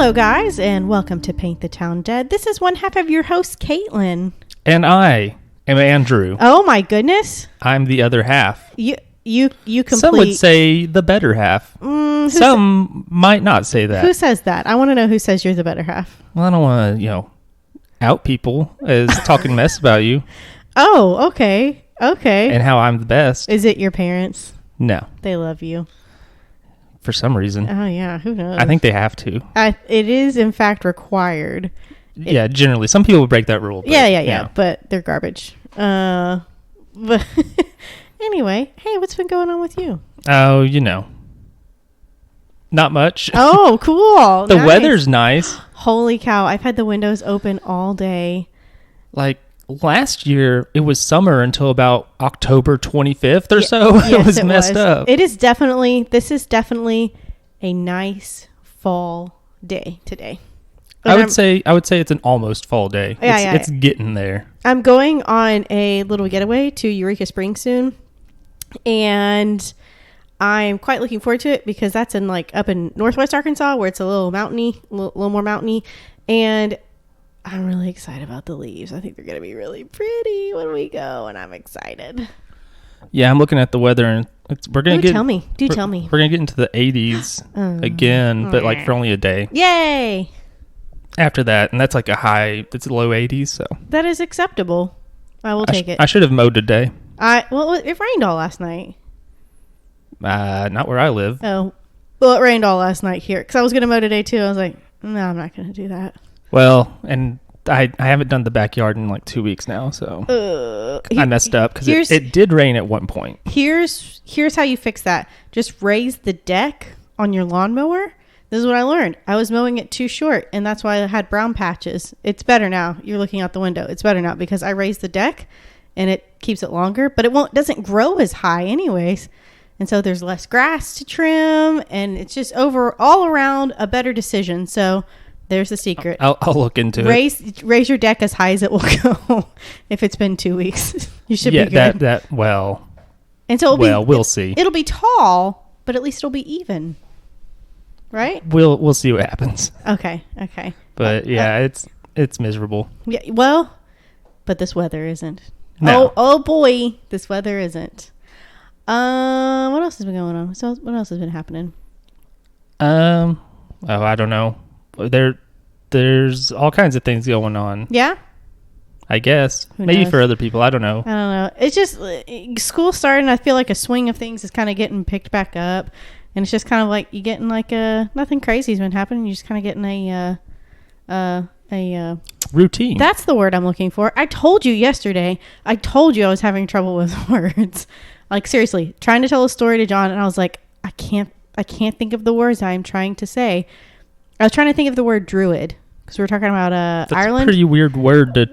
Hello, guys, and welcome to Paint the Town Dead. This is one half of your host, Caitlin. And I am Andrew. Oh, my goodness. I'm the other half. You complete... Some would say the better half. Some might not say that. Who says that? I want to know who says you're the better half. Well, I don't want to, out people as talking mess about you. Oh, okay. Okay. And how I'm the best. Is it your parents? No. They love you. For some reason. Oh, yeah. Who knows? I think they have to. It is, in fact, required. Yeah, generally. Some people break that rule. But, yeah. But they're garbage. But anyway, hey, what's been going on with you? Oh, not much. Oh, cool. The weather's nice. Holy cow. I've had the windows open all day. Like last year, it was summer until about October 25th or so. Yes, it was messed up. This is definitely a nice fall day today. I would say it's an almost fall day. It's getting there. I'm going on a little getaway to Eureka Springs soon, and I'm quite looking forward to it because that's in up in Northwest Arkansas where it's a little mountainy, a little more mountainy, and I'm really excited about the leaves. I think they're going to be really pretty when we go, and I'm excited. Yeah, I'm looking at the weather, and we're going to get... Tell me. Tell me. We're going to get into the 80s again, but for only a day. Yay! After that, and that's like a high, it's low 80s, so... That is acceptable. I will take it. I should have mowed today. Well, it rained all last night. Not where I live. Oh. Well, it rained all last night here, because I was going to mow today, too. I was like, no, I'm not going to do that. Well, and I haven't done the backyard in 2 weeks now, so I messed up because it did rain at one point. Here's how you fix that. Just raise the deck on your lawnmower. This is what I learned. I was mowing it too short, and that's why I had brown patches. It's better now. You're looking out the window. It's better now because I raised the deck, and it keeps it longer, but it doesn't grow as high anyways. And so there's less grass to trim, and it's just all around a better decision. So there's the secret. I'll look into it. Raise your deck as high as it will go. If it's been 2 weeks, you should be good. And so we'll see. It'll be tall, but at least it'll be even, right? We'll see what happens. Okay. But it's miserable. Yeah. Well, but this weather isn't. No. Oh boy, this weather isn't. What else has been going on? So what else has been happening? I don't know. There's all kinds of things going on. Yeah? I guess. Maybe for other people. I don't know. It's just school started, and I feel like a swing of things is kind of getting picked back up. And it's just kind of like you getting nothing crazy has been happening. You're just kind of getting a routine. That's the word I'm looking for. I told you yesterday. I told you I was having trouble with words. Seriously, trying to tell a story to John, and I was like, I can't think of the words I'm trying to say. I was trying to think of the word druid because we were talking about That's Ireland. That's a pretty weird word to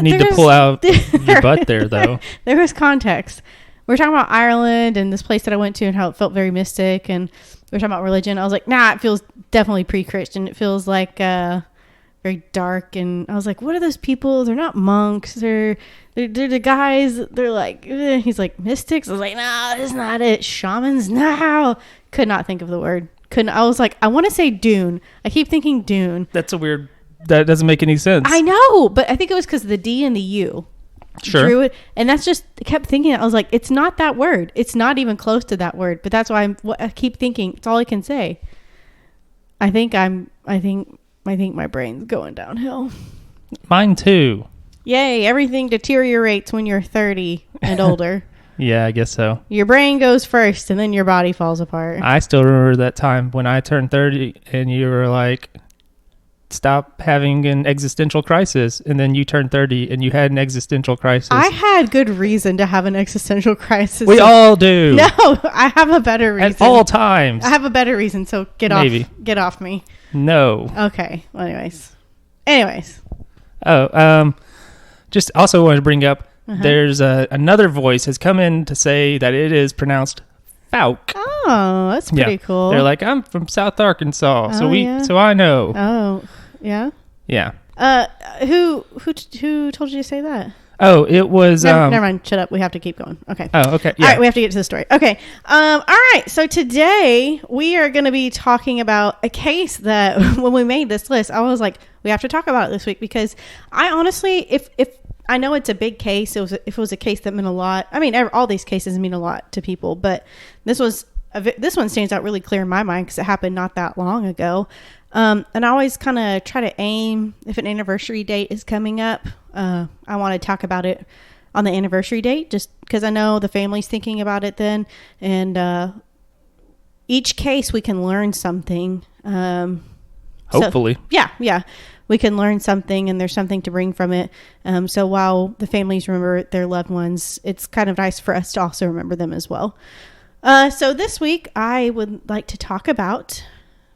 need to pull out your butt there, though. There was context. We were talking about Ireland and this place that I went to and how it felt very mystic, and we were talking about religion. I was like, nah, it feels definitely pre-Christian. It feels like very dark, and I was like, what are those people? They're not monks. They're the guys. They're like, he's like mystics. I was like, no, that's not it. Shamans? No. Could not think of the word. I was like, I want to say Dune. I keep thinking Dune. That doesn't make any sense. I know, but I think it was because of the D and the U. Sure. Druid, and that's just, I kept thinking, I was like, it's not that word. It's not even close to that word, but that's why I keep thinking, it's all I can say. I think my brain's going downhill. Mine too. Yay, everything deteriorates when you're 30 and older. Yeah, I guess so. Your brain goes first, and then your body falls apart. I still remember that time when I turned 30, and you were like, stop having an existential crisis. And then you turned 30, and you had an existential crisis. I had good reason to have an existential crisis. We all do. No, I have a better reason. At all times. I have a better reason, so get off me. No. Okay, well, anyways. Oh, just also wanted to bring up, there's another voice has come in to say that it is pronounced Falk. Oh, that's pretty cool. They're like, I'm from South Arkansas, so I know. Oh, yeah. Yeah. Who told you to say that? Oh, it was. Never mind. Shut up. We have to keep going. Okay. Oh, okay. Yeah. All right. We have to get to the story. Okay. All right. So today we are going to be talking about a case that when we made this list, I was like, we have to talk about it this week because I honestly, if I know it's a big case, if it was a case that meant a lot. I mean, all these cases mean a lot to people, but this one stands out really clear in my mind because it happened not that long ago. And I always kind of try to aim, if an anniversary date is coming up, I want to talk about it on the anniversary date just because I know the family's thinking about it then. And each case we can learn something. Hopefully. So, yeah. We can learn something and there's something to bring from it. So while the families remember their loved ones, it's kind of nice for us to also remember them as well. So this week I would like to talk about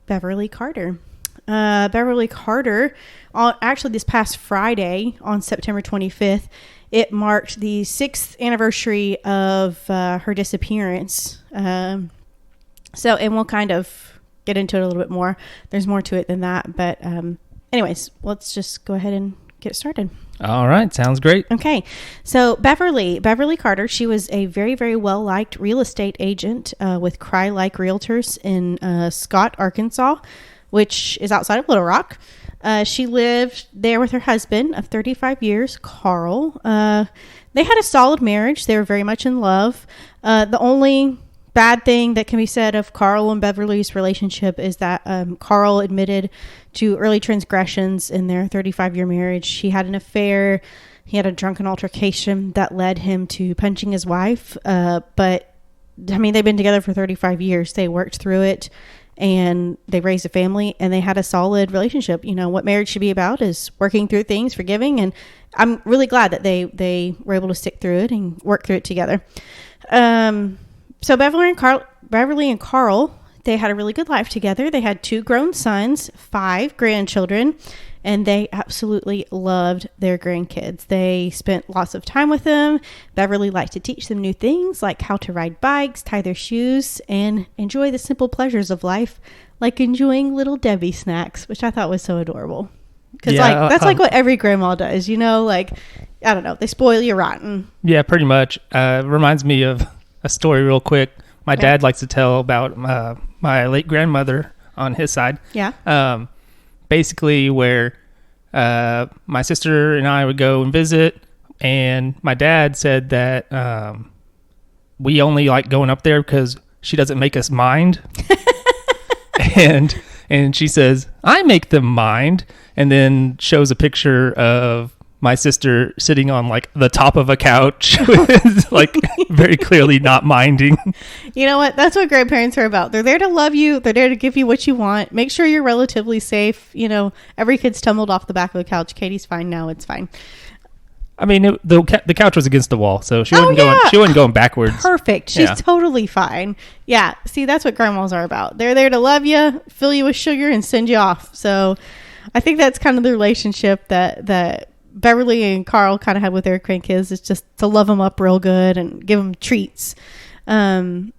Beverly Carter. Beverly Carter, actually this past Friday on September 25th, it marked the 6th anniversary of her disappearance. And we'll kind of get into it a little bit more. There's more to it than that. But anyways, let's just go ahead and get started. All right. Sounds great. Okay. So Beverly Carter, she was a very, very well-liked real estate agent with Cry-like Realtors in Scott, Arkansas, which is outside of Little Rock. She lived there with her husband of 35 years, Carl. They had a solid marriage. They were very much in love. The only bad thing that can be said of Carl and Beverly's relationship is that Carl admitted to early transgressions in their 35-year marriage. He had an affair. He had a drunken altercation that led him to punching his wife. But, I mean, they've been together for 35 years. They worked through it. And they raised a family and they had a solid relationship. You know, what marriage should be about is working through things, forgiving. And I'm really glad that they were able to stick through it and work through it together. So Beverly and Carl, they had a really good life together. They had 2 grown sons, 5 grandchildren, and they absolutely loved their grandkids. They spent lots of time with them. Beverly liked to teach them new things like how to ride bikes, tie their shoes, and enjoy the simple pleasures of life, like enjoying little Debbie snacks, which I thought was so adorable. Because that's like what every grandma does, you know, like, I don't know, they spoil you rotten. Yeah, pretty much. Reminds me of a story real quick. My dad likes to tell about my late grandmother on his side. Yeah. Basically where my sister and I would go and visit, and my dad said that we only like going up there because she doesn't make us mind. and she says, I make them mind, and then shows a picture of my sister sitting on like the top of a couch, like very clearly not minding. You know what? That's what grandparents are about. They're there to love you. They're there to give you what you want. Make sure you're relatively safe. You know, every kid's tumbled off the back of the couch. Katie's fine now. It's fine. I mean, the couch was against the wall, so she wasn't going backwards. Perfect. She's totally fine. Yeah. See, that's what grandmas are about. They're there to love you, fill you with sugar, and send you off. So I think that's kind of the relationship that Beverly and Carl kind of had with their grandkids. It's just to love them up real good and give them treats. And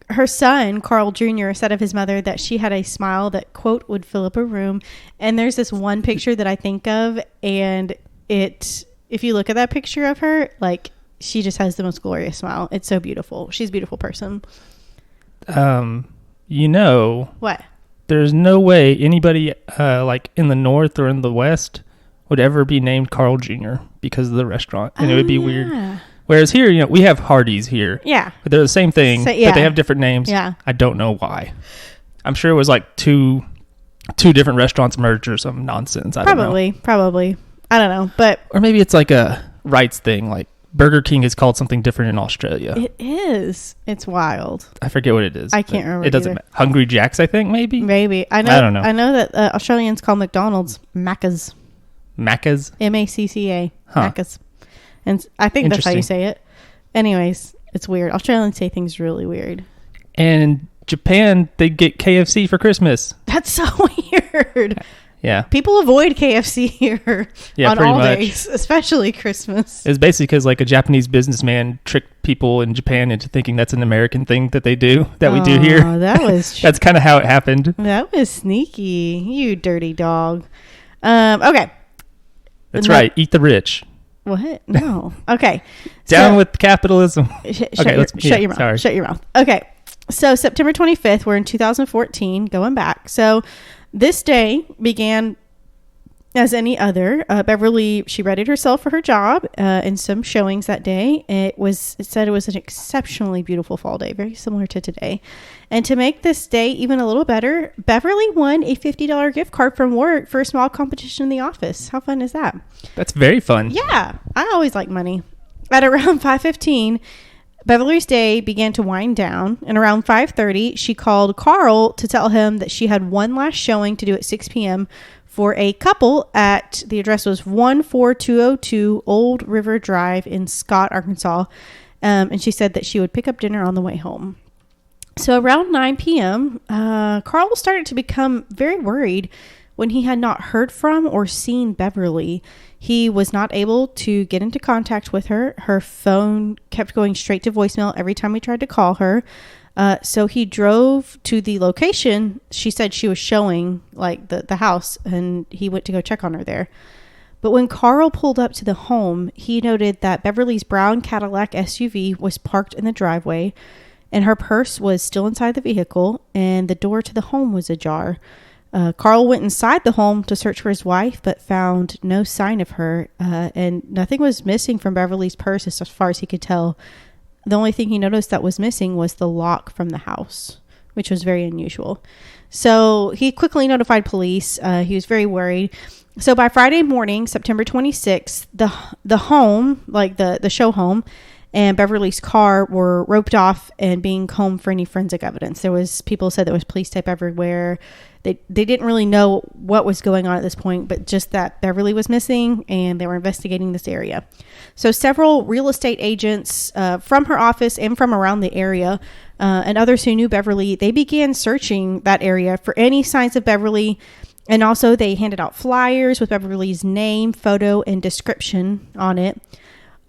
her son, Carl Jr., said of his mother that she had a smile that, quote, would fill up a room. And there's this one picture that I think of, and if you look at that picture of her, like, she just has the most glorious smile. It's so beautiful. She's a beautiful person. You know, what? There's no way anybody like in the North or in the West would ever be named Carl Jr. because of the restaurant, and it would be weird. Whereas here, you know, we have Hardee's here. Yeah. But they're the same thing, but they have different names. Yeah. I don't know why. I'm sure it was like two different restaurants merged or some nonsense. I don't know. Probably. I don't know, but... Or maybe it's like a rights thing, like Burger King is called something different in Australia. It is. It's wild. I forget what it is. I can't remember. It doesn't matter. Hungry Jack's, I think, maybe? Maybe. I don't know. I know that Australians call McDonald's Macca's. Macca's? Macca. Macca's. And I think that's how you say it. Anyways, it's weird. Australians say things really weird. And in Japan, they get KFC for Christmas. That's so weird. Yeah. People avoid KFC here on all much. days, especially Christmas. It's basically because like a Japanese businessman tricked people in Japan into thinking that's an American thing that they do, that we do here. That was... That's kind of how it happened. That was sneaky. You dirty dog. Okay. That's right. Eat the rich. What? No. Okay. Down with capitalism. Shut your mouth. Sorry. Shut your mouth. Okay. So September 25th, we're in 2014, going back. So this day began as any other. Beverly, she readied herself for her job and some showings that day. It said it was an exceptionally beautiful fall day, very similar to today. And to make this day even a little better, Beverly won a $50 gift card from work for a small competition in the office. How fun is that? That's very fun. Yeah, I always like money. At around 5:15, Beverly's day began to wind down, and around 5:30, she called Carl to tell him that she had one last showing to do at 6 p.m. for a couple at, the address was 14202 Old River Drive in Scott, Arkansas. And she said that she would pick up dinner on the way home. So around 9 p.m., Carl started to become very worried when he had not heard from or seen Beverly. He was not able to get into contact with her. Her phone kept going straight to voicemail every time he tried to call her. So he drove to the location she said she was showing, like the house, and he went to go check on her there. But when Carl pulled up to the home, he noted that Beverly's brown Cadillac SUV was parked in the driveway, and her purse was still inside the vehicle, and the door to the home was ajar. Carl went inside the home to search for his wife, but found no sign of her, and nothing was missing from Beverly's purse as far as he could tell. The only thing he noticed that was missing was the lock from the house, which was very unusual. So he quickly notified police. He was very worried. So by Friday morning, September 26th, the home, like the show home, and Beverly's car were roped off and being combed for any forensic evidence. People said there was police tape everywhere. They didn't really know what was going on at this point, but just that Beverly was missing, and they were investigating this area. So several real estate agents from her office and from around the area and others who knew Beverly, they began searching that area for any signs of Beverly. And also they handed out flyers with Beverly's name, photo, and description on it.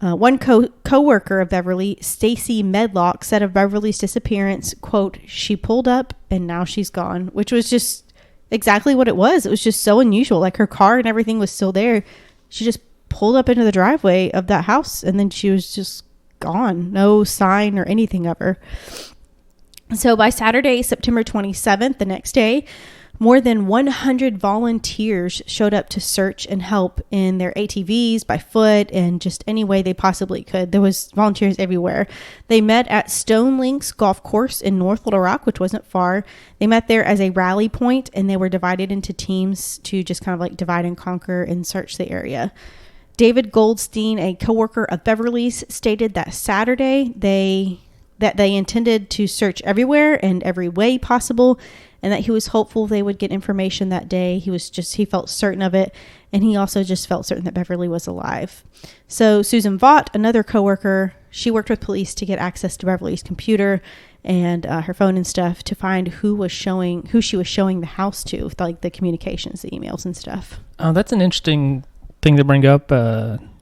One co-worker of Beverly, Stacy Medlock, said of Beverly's disappearance, quote, "She pulled up and now she's gone," which was just exactly what it was. It was just so unusual. Like, her car and everything was still there. She just pulled up into the driveway of that house, and then she was just gone. No sign or anything of her. So by Saturday, September 27th, the next day, more than 100 volunteers showed up to search and help in their ATVs, by foot, and just any way they possibly could. There was volunteers everywhere. They met at Stone Links Golf Course in North Little Rock, which wasn't far. They met there as a rally point, and they were divided into teams to just kind of like divide and conquer and search the area. David Goldstein, a coworker of Beverly's, stated that Saturday they intended to search everywhere and every way possible, and that he was hopeful they would get information that day. He felt certain of it, and he also just felt certain that Beverly was alive. So Susan Vaught, another coworker, she worked with police to get access to Beverly's computer and her phone and stuff to find who she was showing the house to, like the communications, the emails and stuff. Oh, that's an interesting thing to bring up,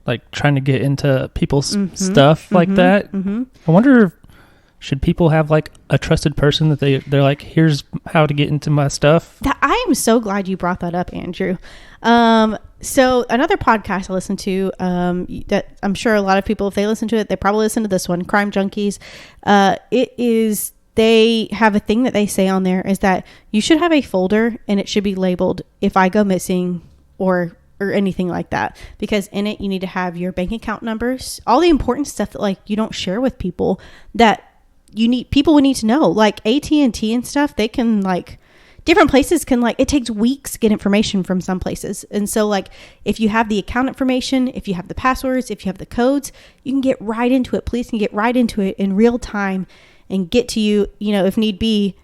like trying to get into people's stuff like that. Mm-hmm. I wonder, should people have like a trusted person that they're like, here's how to get into my stuff? I am so glad you brought that up, Andrew. So another podcast I listen to, that I'm sure a lot of people, if they listen to it, they probably listen to this one, Crime Junkies. They have a thing that they say on there is that you should have a folder, and it should be labeled "If I Go Missing" or anything like that, because in it you need to have your bank account numbers, all the important stuff that like you don't share with people that people would need to know, like AT&T and stuff. They can, like, different places can, like, it takes weeks to get information from some places. And so, like, if you have the account information, if you have the passwords, if you have the codes, you can get right into it. Police can get right into it in real time and get to you, if need be.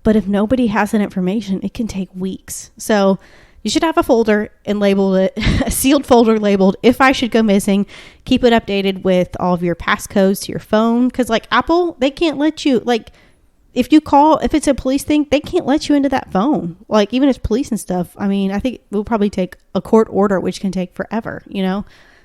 But if nobody has that information, it can take weeks. So you should have a folder and label it, a sealed folder labeled "If I Should Go Missing." Keep it updated with all of your passcodes to your phone. Because like Apple, they can't let you, like, if it's a police thing, they can't let you into that phone. Like, even if it's police and stuff, I mean, I think it will probably take a court order, which can take forever,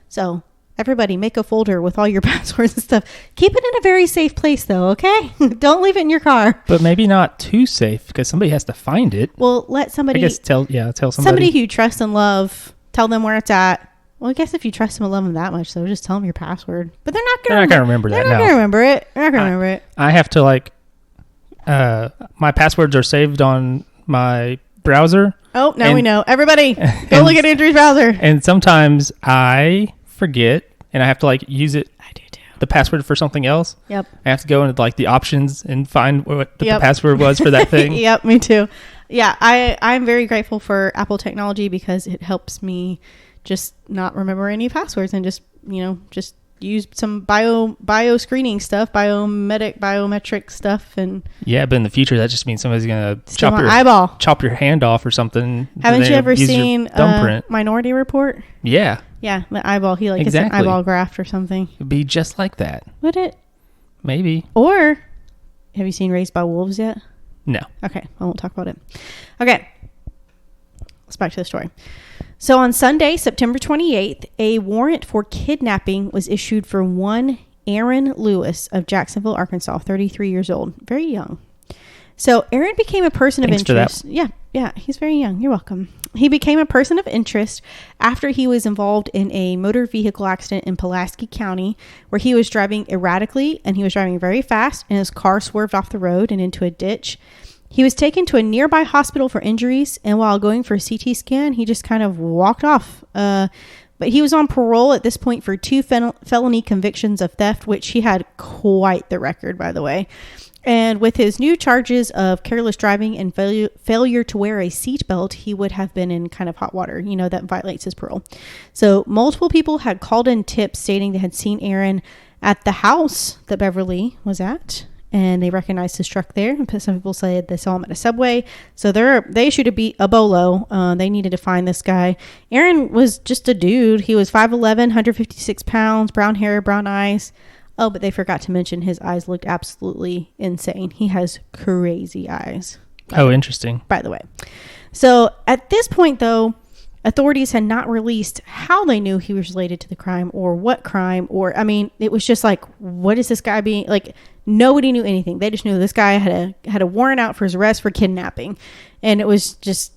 So everybody make a folder with all your passwords and stuff. Keep it in a very safe place though, okay? Don't leave it in your car. But maybe not too safe, because somebody has to find it. Well, let somebody, I guess tell somebody. Somebody who you trust and love, tell them where it's at. Well, I guess if you trust them and love them that much, so just tell them your password. But they're not They're not gonna remember that. They're not No. gonna remember it. They're not gonna remember it. I have to like, my passwords are saved on my browser. Oh, now we know. Everybody, go look at Andrew's browser. And sometimes I forget, and I have to like use it. I do too. The password for something else. Yep. I have to go into like the options and find what the password was for that thing. Yep, me too. Yeah, I'm very grateful for Apple technology because it helps me just not remember any passwords and just use some bio screening stuff, biometric stuff. And yeah, but in the future, that just means somebody's going to chop your hand off or something. Haven't you ever seen Minority Report? Yeah. Yeah, the eyeball. He gets an eyeball graft or something. It'd be just like that. Would it? Maybe. Or, have you seen Raised by Wolves yet? No. Okay, I won't talk about it. Okay, let's back to the story. So on Sunday, September 28th, a warrant for kidnapping was issued for one Aaron Lewis of Jacksonville, Arkansas, 33 years old. Very young. So Aaron became a person of interest. Yeah, he's very young. You're welcome. He became a person of interest after he was involved in a motor vehicle accident in Pulaski County where he was driving erratically and he was driving very fast and his car swerved off the road and into a ditch. He was taken to a nearby hospital for injuries, and while going for a CT scan, he just kind of walked off. But he was on parole at this point for 2 felony convictions of theft, which he had quite the record, by the way. And with his new charges of careless driving and failure to wear a seatbelt, he would have been in kind of hot water. That violates his parole. So multiple people had called in tips stating they had seen Aaron at the house that Beverly was at. And they recognized his truck there. Some people said they saw him at a Subway. So they issued a bolo. They needed to find this guy. Aaron was just a dude. He was 5'11", 156 pounds, brown hair, brown eyes. Oh, but they forgot to mention his eyes looked absolutely insane. He has crazy eyes. Oh, interesting. By the way. So at this point, though, authorities had not released how they knew he was related to the crime or what crime. It was just like, what is this guy being like? Nobody knew anything. They just knew this guy had a warrant out for his arrest for kidnapping. And it was just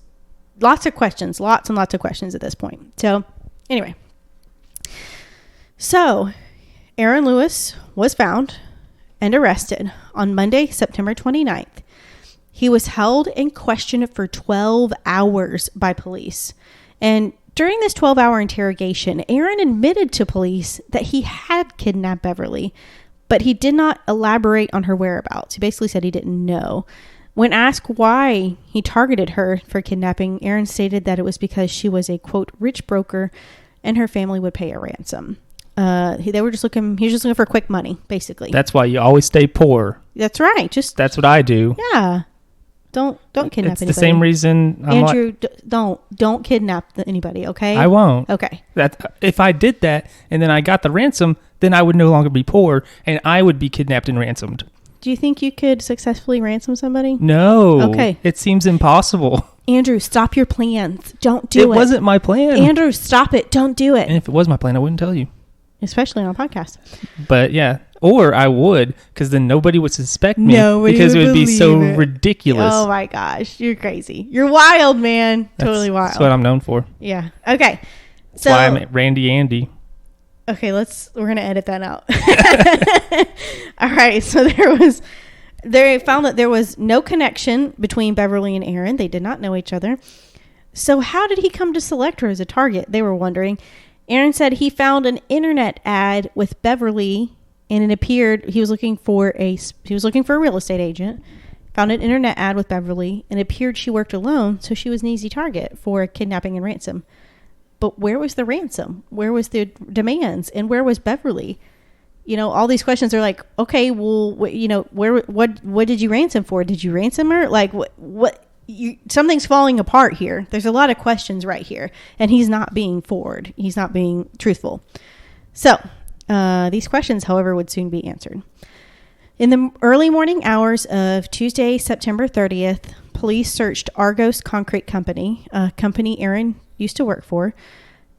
lots and lots of questions at this point. So anyway. So Aaron Lewis was found and arrested on Monday, September 29th. He was held and questioned for 12 hours by police. And during this 12-hour interrogation, Aaron admitted to police that he had kidnapped Beverly, but he did not elaborate on her whereabouts. He basically said he didn't know. When asked why he targeted her for kidnapping, Aaron stated that it was because she was a, quote, rich broker and her family would pay a ransom. He was just looking for quick money, basically. That's why you always stay poor. That's right. That's what I do. Yeah. Don't kidnap anybody. It's the same reason. Andrew, don't kidnap anybody, okay? I won't. Okay. If I did that and then I got the ransom, then I would no longer be poor and I would be kidnapped and ransomed. Do you think you could successfully ransom somebody? No. Okay. It seems impossible. Andrew, stop your plans. Don't do it. It wasn't my plan. Andrew, stop it. Don't do it. And if it was my plan, I wouldn't tell you. Especially on a podcast. But yeah. Or I would, because then nobody would suspect me. Because it would be so ridiculous. Oh my gosh. You're crazy. You're wild, man. Totally wild. That's what I'm known for. Yeah. Okay. That's why I'm Randy Andy. Okay, we're going to edit that out. All right. So they found that there was no connection between Beverly and Aaron. They did not know each other. So how did he come to select her as a target? They were wondering. Aaron said he found an internet ad with Beverly and it appeared he was looking for a real estate agent. Found an internet ad with Beverly and it appeared she worked alone, so she was an easy target for kidnapping and ransom. But where was the ransom? Where was the demands? And where was Beverly? All these questions are like, okay, well, what did you ransom for? Did you ransom her? Like, something's falling apart here. There's a lot of questions right here. And he's not being forward. He's not being truthful. So, these questions, however, would soon be answered. In the early morning hours of Tuesday, September 30th, police searched Argos Concrete Company, a company Aaron used to work for.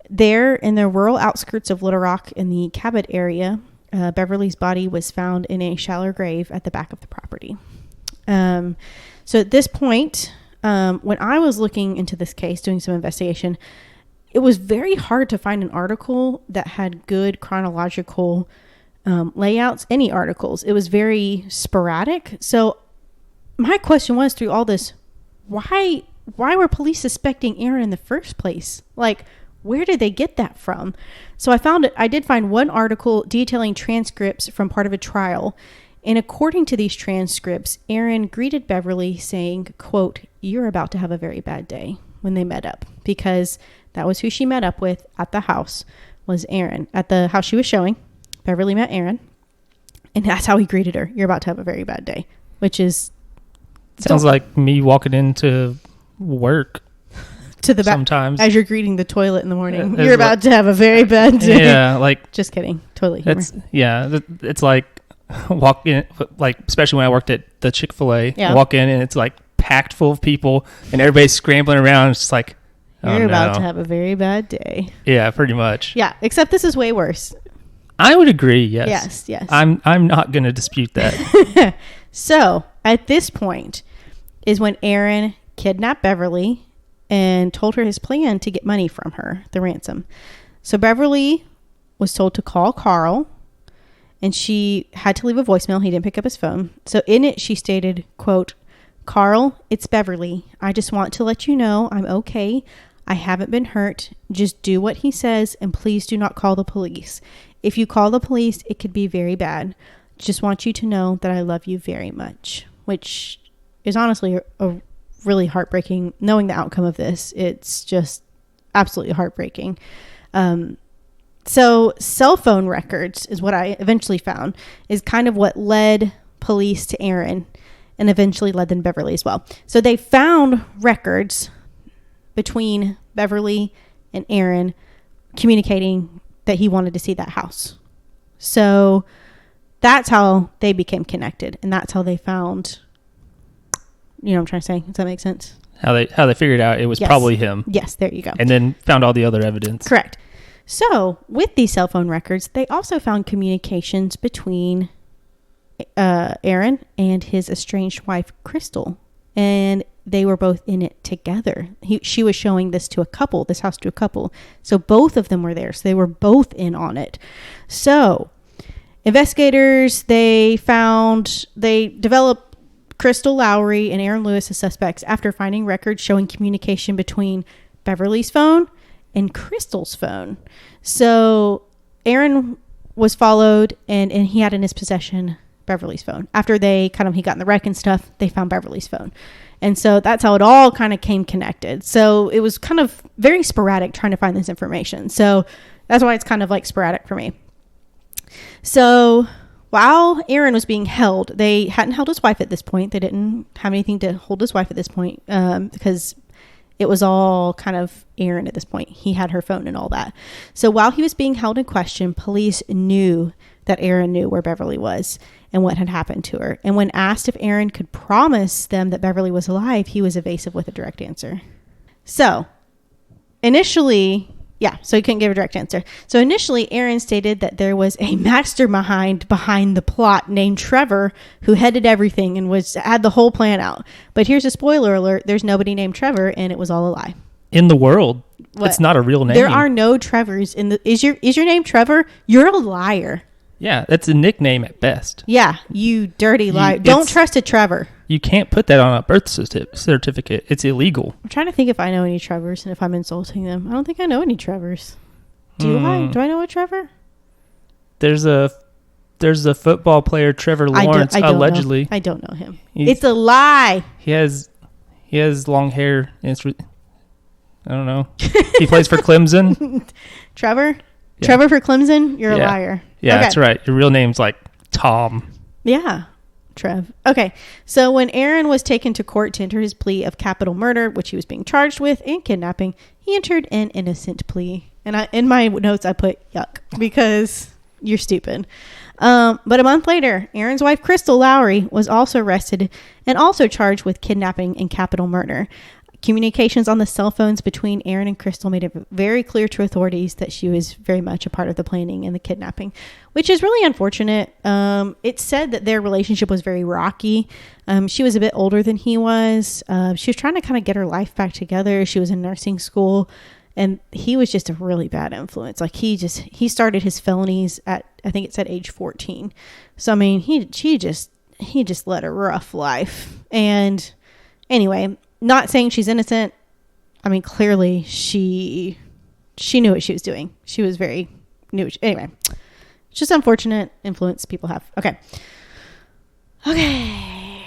There, in the rural outskirts of Little Rock in the Cabot area, Beverly's body was found in a shallow grave at the back of the property. So at this point, when I was looking into this case, doing some investigation, it was very hard to find an article that had good chronological layouts, any articles. It was very sporadic. So my question was, through all this, why were police suspecting Aaron in the first place? Like, where did they get that from? So I did find one article detailing transcripts from part of a trial. And according to these transcripts, Aaron greeted Beverly saying, quote, "You're about to have a very bad day," when they met up, because that was who she met up with at the house, was Aaron. At the house she was showing, Beverly met Aaron, and that's how he greeted her. "You're about to have a very bad day," which is... Sounds like me walking into work to the back sometimes as you're greeting the toilet in the morning. "You're about to have a very bad day." Yeah, like... Just kidding. Totally humor. It's like walk in, like, especially when I worked at the Chick-fil-A, yeah. Walk in and it's like packed full of people and everybody's scrambling around. It's just like, "You're about to have a very bad day." Yeah, pretty much. Yeah, except this is way worse. I would agree. Yes. Yes. I'm not going to dispute that. So at this point is when Aaron kidnapped Beverly and told her his plan to get money from her, the ransom. So Beverly was told to call Carl, and she had to leave a voicemail. He didn't pick up his phone. So in it, she stated, quote, "Carl, it's Beverly. I just want to let you know I'm okay. I haven't been hurt. Just do what he says, and please do not call the police. If you call the police, it could be very bad. Just want you to know that I love you very much," which is honestly a really heartbreaking, knowing the outcome of this. It's just absolutely heartbreaking. So cell phone records is what I eventually found, is kind of what led police to Aaron and eventually led them to Beverly as well. So they found records between Beverly and Aaron communicating that he wanted to see that house. So that's how they became connected, and that's how they found, you know what I'm trying to say? Does that make sense? How they figured out it was probably him. Yes, there you go. And then found all the other evidence. Correct. So with these cell phone records, they also found communications between Aaron and his estranged wife, Crystal, and they were both in it together. She was showing this house to a couple. So both of them were there. So they were both in on it. So investigators, they developed Crystal Lowry and Aaron Lewis as suspects after finding records showing communication between Beverly's phone and Crystal's phone. So Aaron was followed, and he had in his possession Beverly's phone. After he got in the wreck and stuff, they found Beverly's phone. And so that's how it all kind of came connected. So it was kind of very sporadic trying to find this information. So that's why it's kind of like sporadic for me. So while Aaron was being held, they hadn't held his wife at this point. They didn't have anything to hold his wife at this point, because it was all kind of Aaron at this point. He had her phone and all that. So while he was being held in question, police knew that Aaron knew where Beverly was and what had happened to her. And when asked if Aaron could promise them that Beverly was alive, he was evasive with a direct answer. So initially, so he couldn't give a direct answer. So initially, Aaron stated that there was a mastermind behind the plot named Trevor, who headed everything and had the whole plan out. But here's a spoiler alert: there's nobody named Trevor, and it was all a lie. In the world, it's not a real name. There are no Trevors in the. Is your name Trevor? You're a liar. Yeah, that's a nickname at best. Yeah, you dirty liar. Don't trust a Trevor. You can't put that on a birth certificate. It's illegal. I'm trying to think if I know any Trevors and if I'm insulting them. I don't think I know any Trevors. Do I? Do I know a Trevor? There's a football player, Trevor Lawrence, allegedly. I don't know him. It's a lie. He has long hair. And I don't know. He plays for Clemson. Trevor? Yeah. Trevor for Clemson? You're a liar. Yeah, okay. That's right. Your real name's like Tom. Yeah. Trev. Okay. So when Aaron was taken to court to enter his plea of capital murder, which he was being charged with, and kidnapping, he entered an innocent plea. And in my notes, I put yuck, because you're stupid. But a month later, Aaron's wife, Crystal Lowry, was also arrested and also charged with kidnapping and capital murder. Communications on the cell phones between Aaron and Crystal made it very clear to authorities that she was very much a part of the planning and the kidnapping, which is really unfortunate. It said that their relationship was very rocky. She was a bit older than he was. She was trying to kind of get her life back together. She was in nursing school, And he was just a really bad influence. Like he started his felonies at, I think it said age 14. So, I mean, he just led a rough life. And anyway, not saying she's innocent. I mean, clearly she knew what she was doing. She was very new. Anyway, it's just unfortunate influence people have. Okay.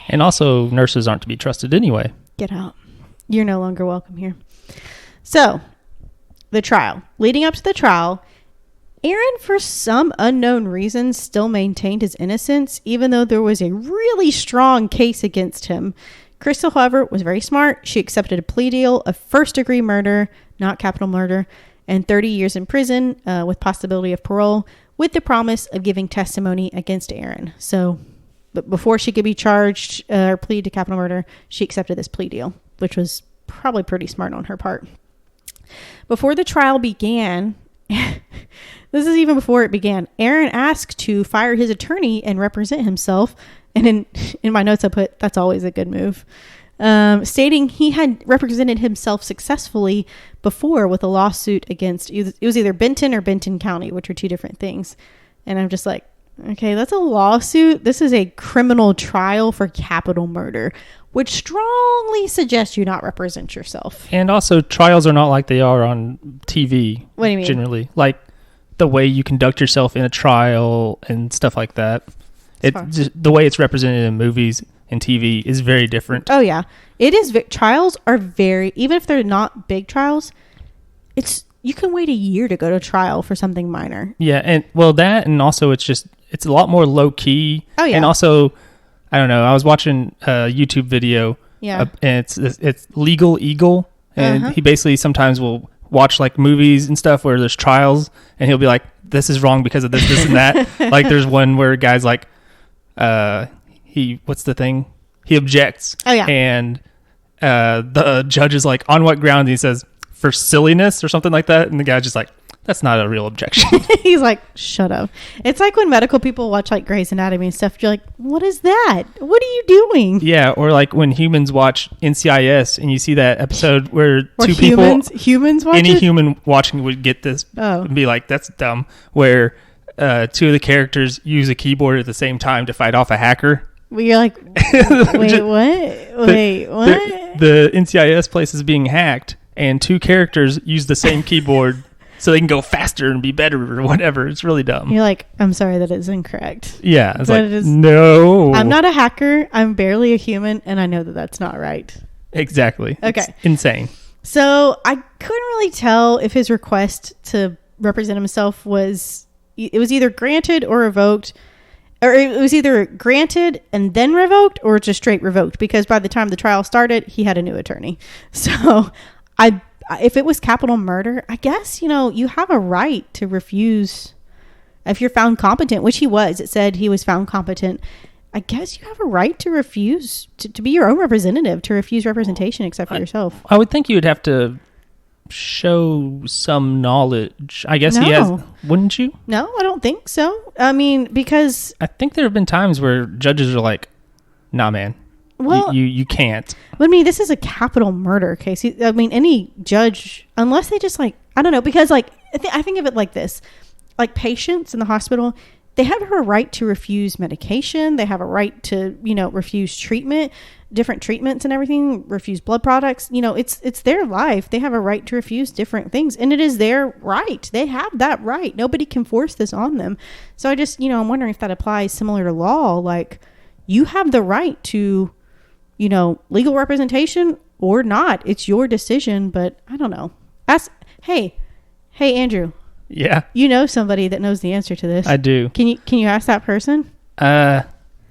And also, nurses aren't to be trusted anyway. Get out. You're no longer welcome here. So, the trial. Leading up to the trial, Aaron, for some unknown reason, still maintained his innocence, even though there was a really strong case against him. Crystal, however, was very smart. She accepted a plea deal of first-degree murder, not capital murder, and 30 years in prison with possibility of parole, with the promise of giving testimony against Aaron. So, but before she could be charged or plead to capital murder, she accepted this plea deal, which was probably pretty smart on her part. Before the trial began, this is even before it began, Aaron asked to fire his attorney and represent himself. And in my notes I put, that's always a good move. Stating he had represented himself successfully before with a lawsuit against, it was either Benton or Benton County, which are two different things. And I'm just like, okay, that's a lawsuit. This is a criminal trial for capital murder, which strongly suggests you not represent yourself. And also, trials are not like they are on TV. What do you mean? Generally, like the way you conduct yourself in a trial and stuff like that. The way it's represented in movies and TV is very different. Oh yeah, it is. Trials are very, even if they're not big trials, you can wait a year to go to trial for something minor. Yeah, and and also it's a lot more low key. Oh yeah, and also, I don't know. I was watching a YouTube video. Yeah, and it's Legal Eagle, and he basically sometimes will watch like movies and stuff where there's trials, and he'll be like, "This is wrong because of this and that." Like there's one where a guy's like, what's the thing? He objects. Oh yeah, and the judge is like, "On what ground?" And he says, "For silliness" or something like that, and the guy's just like, "That's not a real objection." He's like, "Shut up." It's like when medical people watch like Grey's Anatomy and stuff. You're like, "What is that? What are you doing?" Yeah, or like when humans watch NCIS and you see that episode where two humans watch any it? human watching would get this and be like, "That's dumb." Where two of the characters use a keyboard at the same time to fight off a hacker. Well, you're like, wait, what? Wait, what? The NCIS place is being hacked, and two characters use the same keyboard so they can go faster and be better or whatever. It's really dumb. You're like, I'm sorry, that is incorrect. Yeah, it's like, no. I'm not a hacker. I'm barely a human, and I know that that's not right. Exactly. Okay. It's insane. So I couldn't really tell if his request to represent himself was either granted or revoked. Or it was either granted and then revoked, or just straight revoked, because by the time the trial started, he had a new attorney. So if it was capital murder, I guess, you have a right to refuse if you're found competent, which he was. It said he was found competent. I guess you have a right to refuse to be your own representative, to refuse representation except for yourself. I would think you would have to show some knowledge. I guess he has, wouldn't you? No, I don't think so. I mean, because I think there have been times where judges are like, "Nah, man, well, you can't." I mean, this is a capital murder case. I mean, any judge, unless they just like, I don't know, because like I think of it like this: like patients in the hospital, they have a right to refuse medication. They have a right to, refuse treatment, different treatments and everything, refuse blood products. It's their life. They have a right to refuse different things, and it is their right. They have that right. Nobody can force this on them. So I just, I'm wondering if that applies similar to law. Like, you have the right to, legal representation or not. It's your decision, but I don't know. Hey, Andrew. Yeah. You know somebody that knows the answer to this. I do. Can you ask that person? I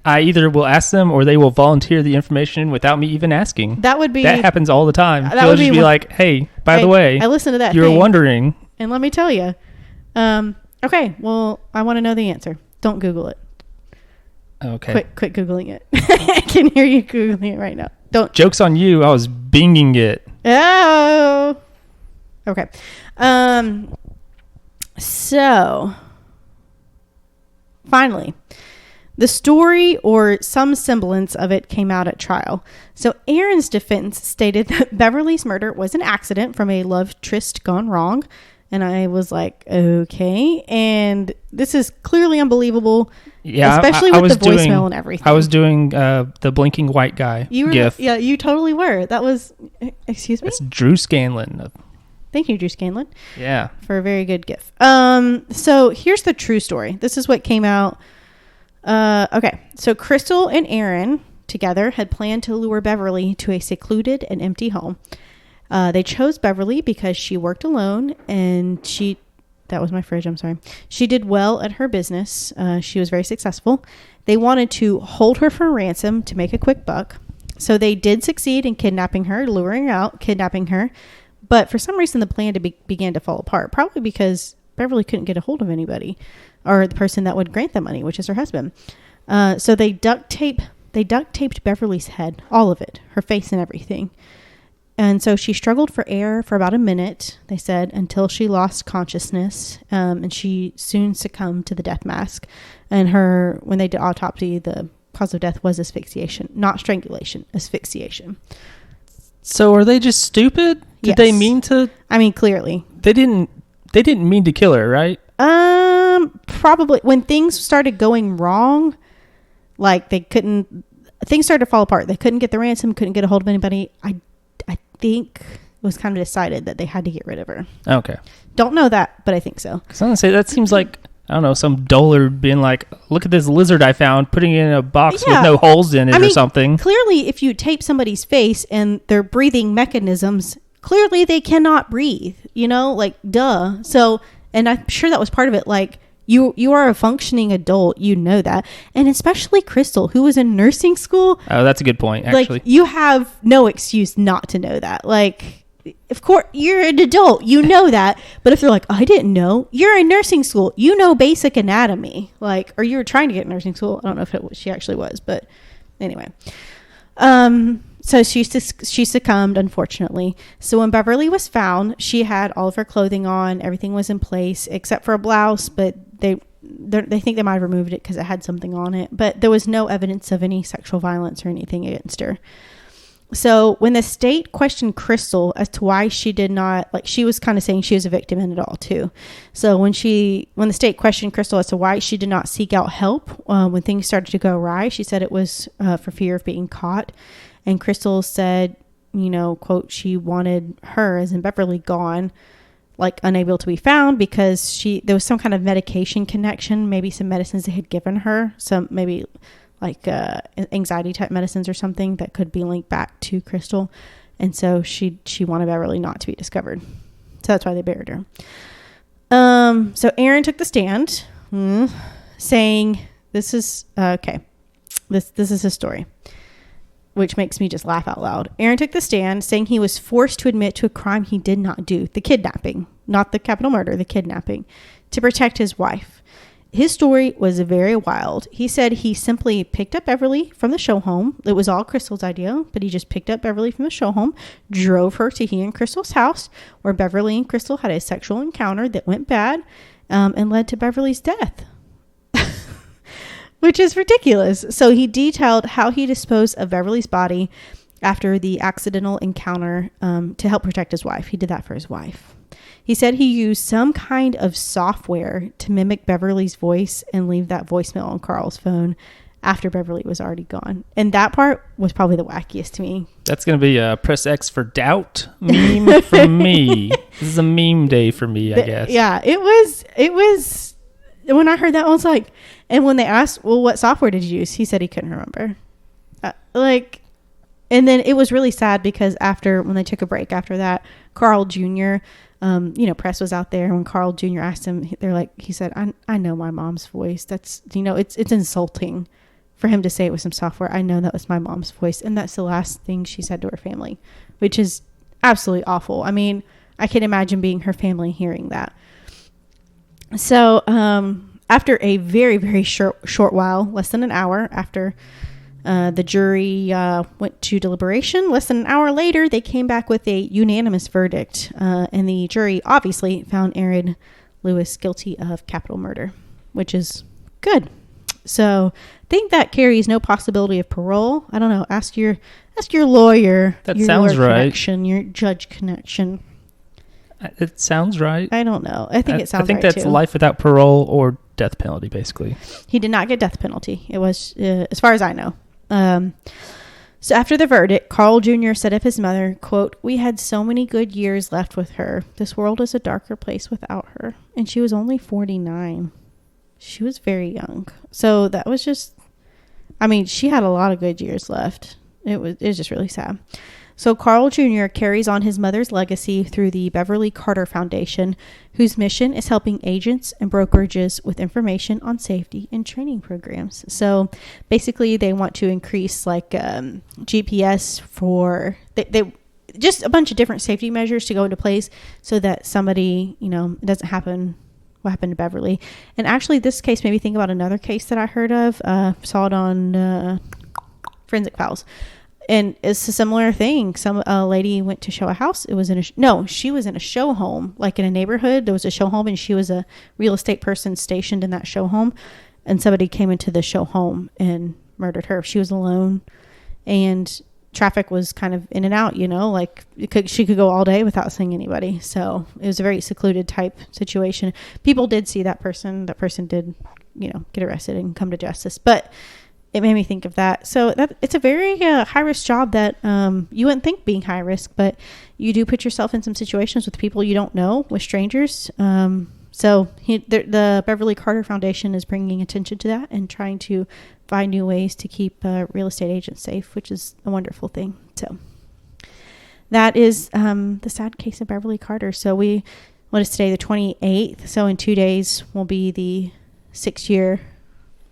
either will ask them or they will volunteer the information without me even asking. That happens all the time. They'll just be like, "Hey, by the way, I listened to that. You were wondering." And let me tell you. Okay, well, I want to know the answer. Don't Google it. Okay. Quit Googling it. I can hear you Googling it right now. Don't. Joke's on you. I was binging it. Oh. Okay. So, finally, The story, or some semblance of it, came out at trial. So Aaron's defense stated that Beverly's murder was an accident from a love tryst gone wrong. And I was like, okay. And this is clearly unbelievable. Yeah, especially with the voicemail and everything. I was doing the blinking white guy gif. Yeah, you totally were. That was, excuse me? That's Drew Scanlon. Thank you, Drew Scanlon. Yeah. For a very good gif. So here's the true story. This is what came out. Okay, so Crystal and Aaron together had planned to lure Beverly to a secluded and empty home. They chose Beverly because she worked alone and that was my fridge, I'm sorry. She did well at her business. She was very successful. They wanted to hold her for ransom to make a quick buck. So they did succeed in kidnapping her, luring her out, kidnapping her. But for some reason, the plan began to fall apart, probably because Beverly couldn't get a hold of anybody, or the person that would grant the money, which is her husband. So they duct taped Beverly's head, all of it, her face and everything. And so she struggled for air for about a minute, they said, until she lost consciousness. And she soon succumbed to the death mask. And when they did autopsy, the cause of death was asphyxiation, not strangulation, asphyxiation. So are they just stupid? Did they mean to? I mean, clearly. They didn't mean to kill her, right? Probably. When things started going wrong, like things started to fall apart. They couldn't get the ransom, couldn't get a hold of anybody. I think it was kind of decided that they had to get rid of her. Okay. Don't know that, but I think so. Because I'm going to say, that seems like, I don't know, some dullard being like, look at this lizard I found, putting it in a box with no holes in it or something. Clearly, if you tape somebody's face and their breathing mechanisms, clearly they cannot breathe, like, duh. So, and I'm sure that was part of it. Like, you are a functioning adult, that. And especially Crystal, who was in nursing school. Oh, that's a good point, actually. Like, you have no excuse not to know that. Like, of course, you're an adult, that. But if they're like, I didn't know, you're in nursing school, basic anatomy. Like, or you were trying to get nursing school. I don't know if she actually was, but anyway. So she succumbed, unfortunately. So when Beverly was found, she had all of her clothing on. Everything was in place except for a blouse, but they think they might have removed it because it had something on it. But there was no evidence of any sexual violence or anything against her. So when the state questioned Crystal as to why she did not, like, she was kind of saying she was a victim in it all too. So when the state questioned Crystal as to why she did not seek out help when things started to go awry, she said it was for fear of being caught. And Crystal said, quote, she wanted her, as in Beverly, gone, like unable to be found because there was some kind of medication connection, maybe some medicines they had given her, some maybe like anxiety type medicines or something that could be linked back to Crystal. And so she wanted Beverly not to be discovered. So that's why they buried her. So Aaron took the stand saying, this is, okay, this is his story, which makes me just laugh out loud. Aaron took the stand saying he was forced to admit to a crime he did not do, the kidnapping, not the capital murder, the kidnapping, to protect his wife. His story was very wild. He said he simply picked up Beverly from the show home. It was all Crystal's idea, but he just picked up Beverly from the show home, drove her to he and Crystal's house, where Beverly and Crystal had a sexual encounter that went bad and led to Beverly's death. Which is ridiculous. So he detailed how he disposed of Beverly's body after the accidental encounter to help protect his wife. He did that for his wife. He said he used some kind of software to mimic Beverly's voice and leave that voicemail on Carl's phone after Beverly was already gone. And that part was probably the wackiest to me. That's going to be a press X for doubt meme for me. This is a meme day for me, I guess. Yeah, it was. When I heard that, I was like, and when they asked, well, what software did you use? He said he couldn't remember. And then it was really sad because when they took a break after that, Carl Jr., press was out there. When Carl Jr. asked him, he said, I know my mom's voice. That's, it's insulting for him to say it was some software. I know that was my mom's voice. And that's the last thing she said to her family, which is absolutely awful. I mean, I can imagine being her family hearing that. So, after a very, very short while, less than an hour after the jury went to deliberation, less than an hour later, they came back with a unanimous verdict. And the jury obviously found Aaron Lewis guilty of capital murder, which is good. So I think that carries no possibility of parole. I don't know. Ask your lawyer. That your sounds lawyer right. Connection, your judge connection. It sounds right. I don't know. I think it sounds right, I think that's too. life without parole or death penalty, basically. He did not get death penalty. It was, as far as I know. So after the verdict, Carl Jr. said of his mother, quote, "We had so many good years left with her. This world is a darker place without her." And she was only 49. She was very young. So that was just, I mean, she had a lot of good years left. It was just really sad. So Carl Jr. carries on his mother's legacy through the Beverly Carter Foundation, whose mission is helping agents and brokerages with information on safety and training programs. So basically they want to increase like GPS for, they just a bunch of different safety measures to go into place so that somebody, you know, it doesn't happen what happened to Beverly. And actually this case made me think about another case that I heard of, saw it on Forensic Files. And it's a similar thing. A lady went to show a house. It was she was in a show home, like in a neighborhood. There was a show home and she was a real estate person stationed in that show home. And somebody came into the show home and murdered her. She was alone and traffic was kind of in and out, you know, like she could go all day without seeing anybody. So it was a very secluded type situation. People did see that person. That person did, you know, get arrested and come to justice. But it made me think of that. So it's a very high risk job that you wouldn't think being high risk, but you do put yourself in some situations with people you don't know, with strangers. So the Beverly Carter Foundation is bringing attention to that and trying to find new ways to keep real estate agents safe, which is a wonderful thing. So that is the sad case of Beverly Carter. So what is today, the 28th? So in 2 days will be the 6-year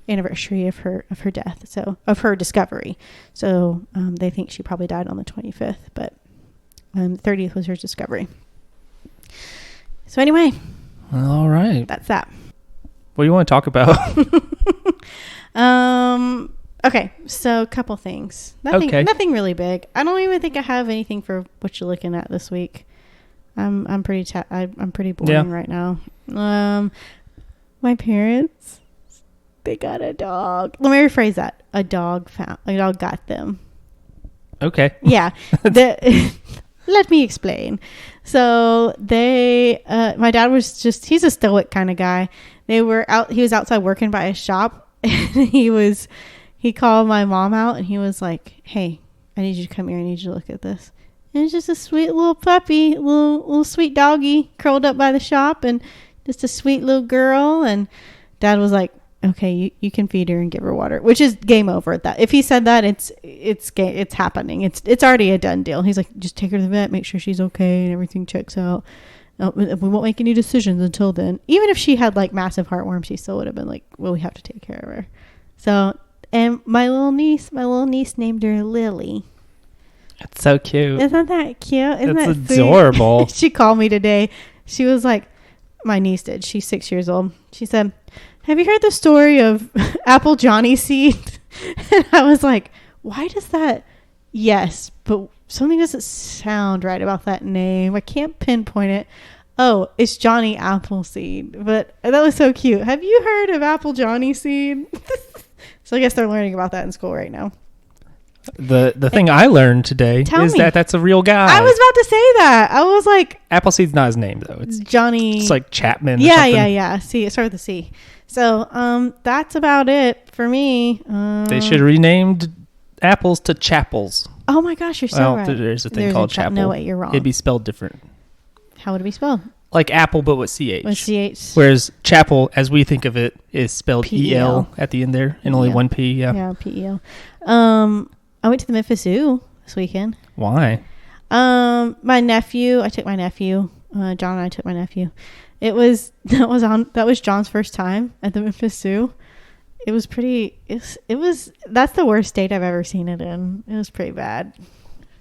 anniversary of her death, so of her discovery. So they think she probably died on the 25th, but 30th was her discovery. So anyway, all right, that's that. What do you want to talk about? Okay, so a couple things. Nothing really big. I don't even think I have anything for what you're looking at this week. I'm pretty boring right now. My parents, they got a dog. Let me rephrase that. A dog got them. Okay. Yeah. Let me explain. So my dad was he's a stoic kind of guy. He was outside working by his shop and he called my mom out and he was like, "Hey, I need you to come here. I need you to look at this." And it's just a sweet little puppy, little sweet doggy curled up by the shop and just a sweet little girl. And Dad was like, "Okay, you can feed her and give her water," which is game over at that. If he said that, it's happening. It's already a done deal. He's like, "Just take her to the vet, make sure she's okay and everything checks out. No, we won't make any decisions until then." Even if she had like massive heartworms, he still would have been like, "Well, we have to take care of her." So, and my little niece named her Lily. That's so cute. Isn't that cute? That's adorable. She called me today. She was like, my niece did. She's 6 years old. She said, "Have you heard the story of Apple Johnny Seed?" And I was like, why does that? Yes, but something doesn't sound right about that name. I can't pinpoint it. Oh, it's Johnny Appleseed. But that was so cute. Have you heard of Apple Johnny Seed? So I guess they're learning about that in school right now. The thing I learned today is that that's a real guy. I was about to say that. I was like, Appleseed's not his name though. It's Johnny. It's like Chapman. Yeah. See, it started with a C. So that's about it for me. They should have renamed apples to chapels. Oh my gosh, you're so right. There's a thing called chapel. No, wait, you're wrong. It'd be spelled different. How would it be spelled? Like apple, but with CH. With CH. Whereas chapel, as we think of it, is spelled P-E-L. EL at the end there, and only one P. Yeah. Yeah, PEL. I went to the Memphis Zoo this weekend. Why? My nephew. I took my nephew. John and I took my nephew. That was John's first time at the Memphis Zoo. It was pretty. That's the worst state I've ever seen it in. It was pretty bad.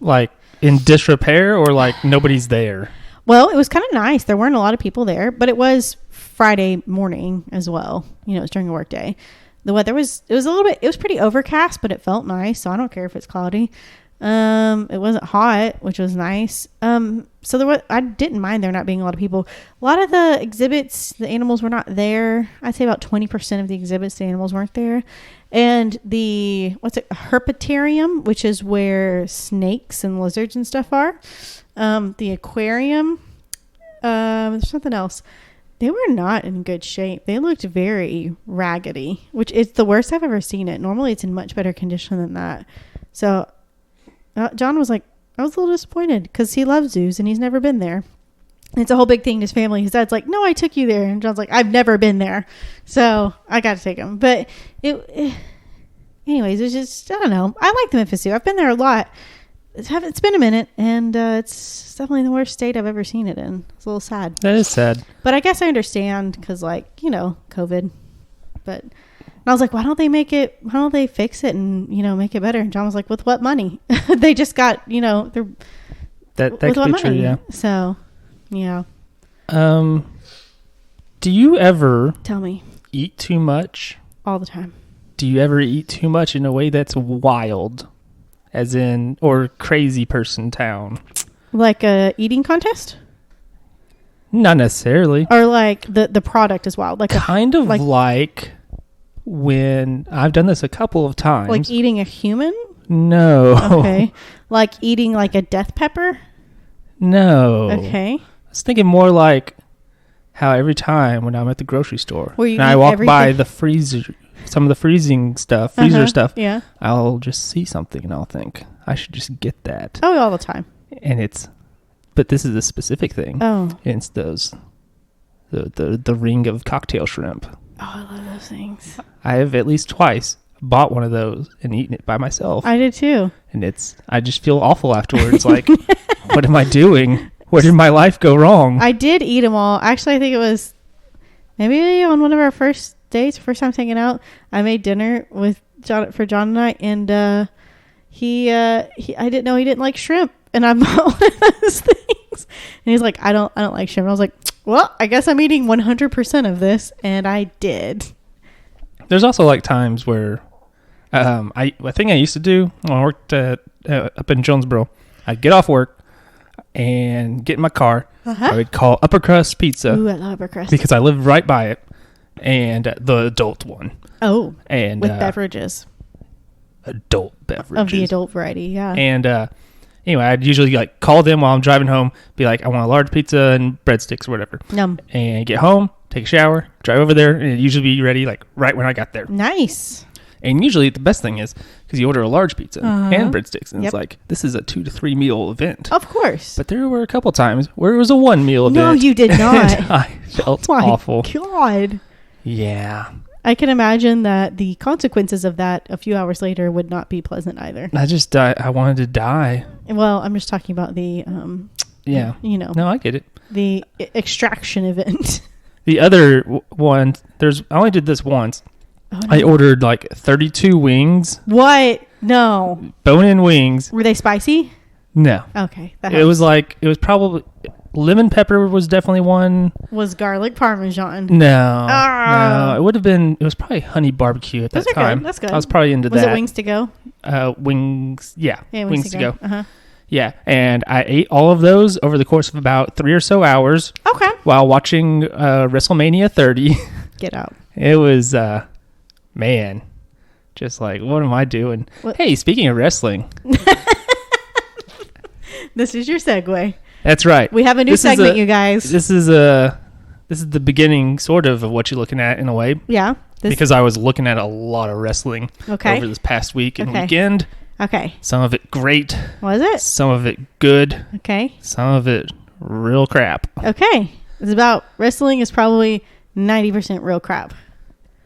Like in disrepair, or like nobody's there. Well, it was kind of nice. There weren't a lot of people there, but it was Friday morning as well. You know, it was during a work day. The weather was pretty overcast, but it felt nice. So I don't care if it's cloudy. It wasn't hot, which was nice. So I didn't mind there not being a lot of people. A lot of the exhibits, the animals were not there. I'd say about 20% of the exhibits, the animals weren't there. And herpetarium, which is where snakes and lizards and stuff are. The aquarium, there's something else. They were not in good shape. They looked very raggedy, which is the worst I've ever seen it. Normally it's in much better condition than that. So John was like, I was a little disappointed because he loves zoos and he's never been there. It's a whole big thing to his family. His dad's like, no, I took you there. And John's like, I've never been there. So I got to take him. But anyways, it was just, I don't know. I like the Memphis Zoo. I've been there a lot. It's been a minute, and it's definitely the worst state I've ever seen it in. It's a little sad. That is sad. But I guess I understand because, COVID. But I was like, why don't they fix it and, make it better? And John was like, with what money? They just got, that could be money? True, yeah. So, yeah. Do you ever tell me eat too much? All the time. Do you ever eat too much in a way that's wild? As in, or crazy person town? Like a eating contest? Not necessarily. Or like the product is wild. Like kind of like when I've done this a couple of times. Like eating a human? No. Okay. Like eating like a death pepper? No. Okay. I was thinking more like how every time when I'm at the grocery store and I walk by the freezer, some of the freezer stuff, yeah, I'll just see something and I'll think I should just get that. Oh, all the time. And but this is a specific thing. Oh, it's the ring of cocktail shrimp. Oh, I love those things. I have at least twice bought one of those and eaten it by myself. I did too. And I just feel awful afterwards. Like, what am I doing? Where did my life go wrong? I did eat them all. Actually, I think it was maybe on one of our first dates, first time hanging out. I made dinner for John and I, and I didn't know he didn't like shrimp, and I bought one of those things. And he's like, I don't like shrimp. And I was like, well, I guess I'm eating 100% of this, and I did. There's also like times where I think I used to do when I worked up in Jonesboro. I'd get off work and get in my car. I would call Upper Crust Pizza. Ooh, I love Upper Crust. Because I live right by it. And the adult one. Oh, and with beverages. Adult beverages. Of the adult variety, yeah. And anyway, I'd usually like call them while I'm driving home, be like, I want a large pizza and breadsticks or whatever. Yum. And get home, take a shower, drive over there, and it'd usually be ready like right when I got there. Nice. And usually the best thing is because you order a large pizza and breadsticks, and it's like, this is a 2 to 3 meal event. Of course. But there were a couple times where it was a 1 meal event. No, you did not. I felt awful. God. Yeah. I can imagine that the consequences of that a few hours later would not be pleasant either. I wanted to die. Well, I'm just talking about the, yeah. No, I get it. The extraction event. The other one, I only did this once. Oh, no. I ordered like 32 wings. What? No. Bone-in wings. Were they spicy? No. Okay. It was probably lemon pepper was definitely one. Was garlic parmesan? No. It would have been. It was probably honey barbecue at that time. That's good. I was probably into that. Was it wings to go? Wings. Yeah. Wings to go. Uh-huh. Yeah, and I ate all of those over the course of about 3 or so hours. Okay. While watching WrestleMania 30. Get out. It was, man, just like, what am I doing? What? Hey, speaking of wrestling. This is your segue. That's right. We have a new segment, you guys. This is the beginning, sort of what you're looking at in a way. Yeah. Because I was looking at a lot of wrestling over this past week and weekend. Okay. Some of it great. Was it? Some of it good. Okay. Some of it real crap. Okay. It's about wrestling is probably 90% real crap.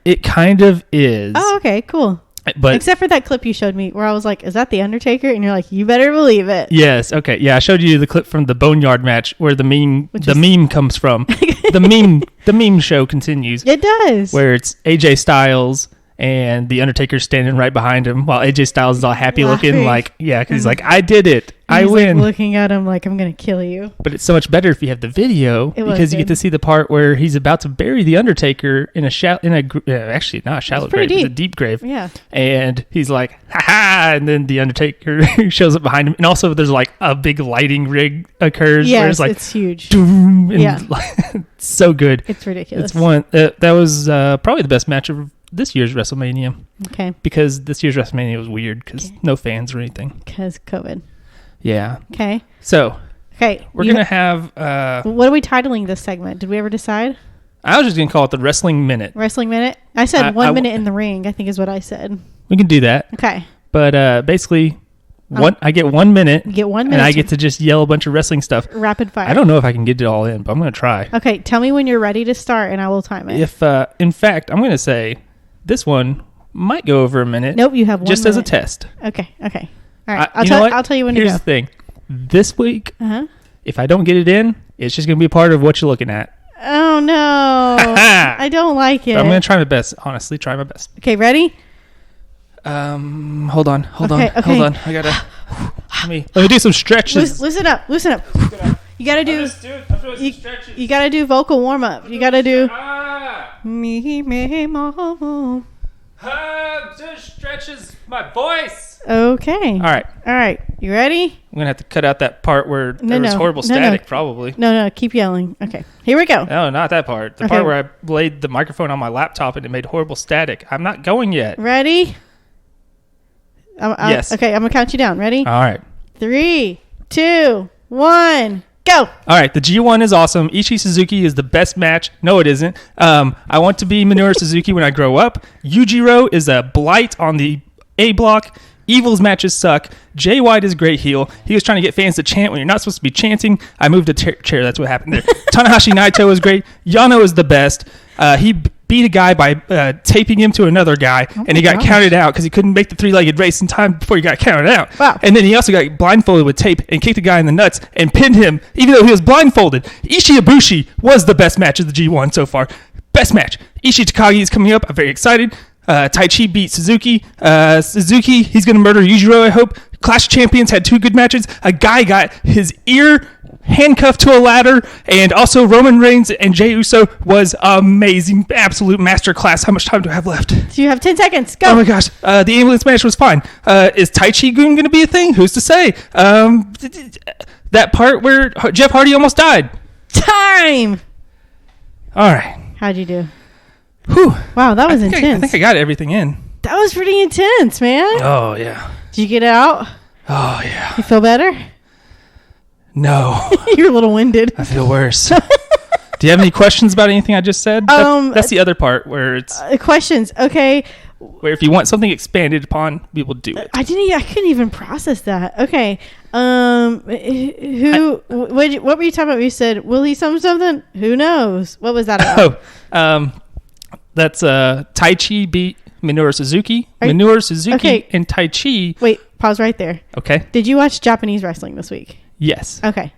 It kind of is. Oh, okay. Cool. But except for that clip you showed me where I was like, is that The Undertaker? And you're like, you better believe it. Yes. Okay. Yeah. I showed you the clip from the Boneyard match where the meme comes from. the meme show continues. It does. Where it's AJ Styles and the Undertaker's standing right behind him while AJ Styles is all happy Laughing. looking, like, yeah, because he's like, I did it. I He's, win. like, looking at him like, I'm going to kill you. But it's so much better if you have the video It was because you good. get to see the part where he's about to bury the Undertaker in actually not a shallow grave, pretty it's a deep grave. Yeah. And he's like, ha ha, and then the Undertaker shows up behind him. And also there's like a big lighting rig occurs where Yes, it's like, it's huge. doom, and Yeah. it's so good. It's ridiculous. It's one that was probably the best match of this year's WrestleMania Okay. because this year's WrestleMania was weird because no fans or anything. Because COVID. Yeah. Okay. So Okay. we're going to have, What are we titling this segment? Did we ever decide? I was just going to call it the Wrestling Minute. Wrestling Minute? I said I- 1 minute in the ring, I think is what I said. We can do that. Okay. But basically, I get 1 minute. You get 1 minute. And I get to just yell a bunch of wrestling stuff. Rapid fire. I don't know if I can get it all in, but I'm going to try. Okay. Tell me when you're ready to start and I will time it. If, in fact, I'm going to say this one might go over a minute. Nope. You have 1 just minute. as a test. Okay. Okay. All right. You know what? I'll tell you when Here's to the go. thing. This week, Uh-huh. if I don't get it in, it's just going to be a part of what you're looking at. Oh, no. I don't like it. But I'm going to try my best. Honestly, try my best. Okay. Ready? Hold on. Okay. I gotta let me do some stretches. Listen up. Listen up. You gotta do. I'm doing You, some stretches. you gotta do vocal warm up. You gotta do. Ah, Me, mom. just stretches my voice. Okay. All right, All right. You ready? I'm gonna have to cut out that part where there was no. horrible No, no. static. Probably. No. Keep yelling. Okay. Here we go. No, not that part. The Okay. part where I laid the microphone on my laptop and it made horrible static. I'm not going yet. Ready? Yes. Okay. I'm gonna count you down. Ready? All right. 3, 2, 1, go. All right, the G1 is awesome. Ishii Suzuki is the best match. No, it isn't. I want to be Minoru Suzuki when I grow up. Yujiro is a blight on the A block. Evil's matches suck. Jay White is a great heel. He was trying to get fans to chant when you're not supposed to be chanting. I moved a chair. That's what happened there. Tanahashi Naito is great. Yano is the best. He beat a guy by taping him to another guy, and he got gosh. counted out because he couldn't make the three-legged race in time before he got counted out. Wow. And then he also got blindfolded with tape and kicked a guy in the nuts and pinned him, even though he was blindfolded. Ishii Ibushi was the best match of the G1 so far. Best match. Ishii Takagi is coming up. I'm very excited. Taichi beat Suzuki. Suzuki, he's going to murder Yujiro, I hope. Clash of Champions had 2 good matches. A guy got his ear handcuffed to a ladder, and also Roman Reigns and Jey Uso was amazing. Absolute masterclass. How much time do I have left? So you have 10 seconds. Go. Oh my gosh. The ambulance match was fine. Is Tai Chi Gun going to be a thing? Who's to say? That part where Jeff Hardy almost died. Time. All right. How'd you do? Whew. Wow, that was I intense. think I got everything in. That was pretty intense, man. Oh, yeah. Did you get it out? Oh, yeah. You feel better? No. You're a little winded. I feel worse. Do you have any questions about anything I just said? That's the other part where it's Questions. Okay. where if you want something expanded upon, we will do it. I couldn't even process that. Okay. What were you talking about? You said, will he something? Who knows? What was that about? That's Tai Chi beat Minoru Suzuki. Are you- Minoru Suzuki Okay. and Tai Chi. Wait, pause right there. Okay. Did you watch Japanese wrestling this week? Yes. Okay.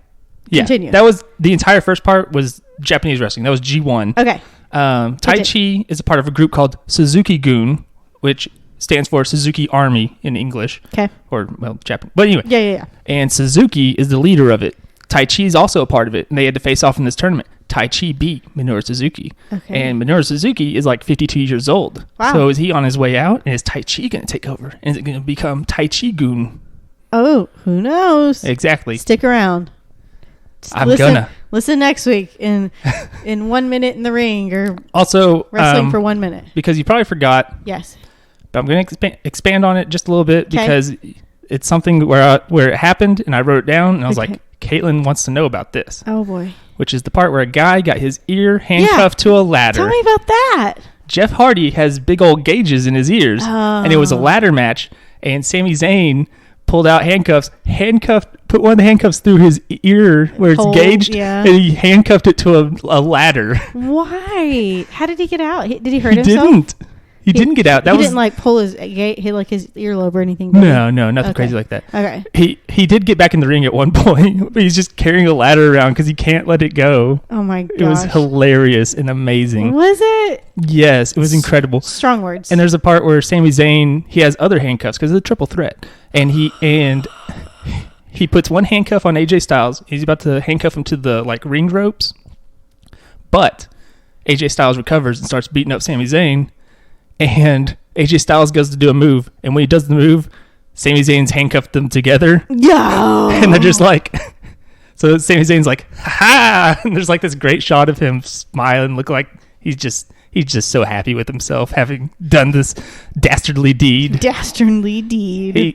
Yeah. Continue. That was the entire first part was Japanese wrestling. That was G1. Okay. Tai Chi is a part of a group called Suzuki Gun, which stands for Suzuki Army in English. Okay. Or, well, Japan. But anyway. Yeah. And Suzuki is the leader of it. Tai Chi is also a part of it, and they had to face off in this tournament. Tai Chi beat Minoru Suzuki. Okay. And Minoru Suzuki is like 52 years old. Wow. So is he on his way out? And is Tai Chi going to take over? And is it going to become Tai Chi Gun? Oh, who knows? Exactly. Stick around. Just I'm gonna. listen next week in 1 minute in the ring or Also, wrestling for 1 minute. because you probably forgot, Yes. but I'm going to expand on it just a little bit 'Kay. because it's something where it happened, and I wrote it down, and I was Okay. like, Caitlin wants to know about this, Oh boy. which is the part where a guy got his ear handcuffed to a ladder. Tell me about that. Jeff Hardy has big old gauges in his ears, and it was a ladder match, and Sami Zayn pulled out put one of the handcuffs through his ear where it's Hole, gauged, yeah. and he handcuffed it to a ladder. Why? How did he get out? Did he hurt He himself? didn't. He didn't get out. He didn't like pull his earlobe or anything. No, nothing crazy like that. Okay. He did get back in the ring at one point, but he's just carrying a ladder around because he can't let it go. Oh my gosh. It was hilarious and amazing. Was it? Yes, it was incredible. Strong words. And there's a part where Sami Zayn, he has other handcuffs because it's a triple threat, and he puts one handcuff on AJ Styles. He's about to handcuff him to the like ring ropes, but AJ Styles recovers and starts beating up Sami Zayn, and AJ Styles goes to do a move, and when he does the move, Sami Zayn's handcuffed them together. Yeah. And they're just like, so Sami Zayn's like, ha! And there's like this great shot of him smiling, look like he's just so happy with himself having done this dastardly deed.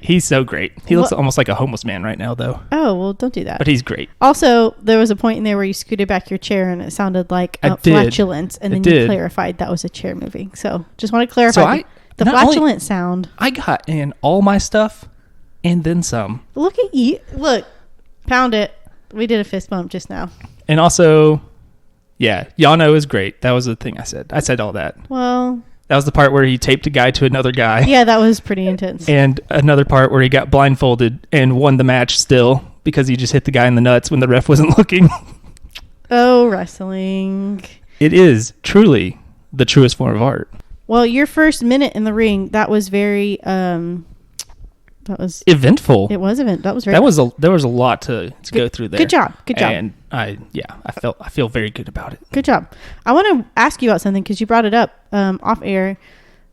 He's so great. He looks almost like a homeless man right now, though. Oh, well, don't do that. But he's great. Also, there was a point in there where you scooted back your chair and it sounded like flatulence, and then you clarified that was a chair moving. So just want to clarify the flatulent sound. I got in all my stuff and then some. Look at you. Look, pound it. We did a fist bump just now. And also... yeah, Yano is great. That was the thing I said. I said all that. Well... that was the part where he taped a guy to another guy. Yeah, that was pretty intense. And another part where he got blindfolded and won the match still because he just hit the guy in the nuts when the ref wasn't looking. Oh, wrestling. It is truly the truest form of art. Well, your first minute in the ring, that was very... that was eventful. It was event. That was very. There was a lot to go through there. Good job. And I feel very good about it. Good job. I want to ask you about something because you brought it up off air.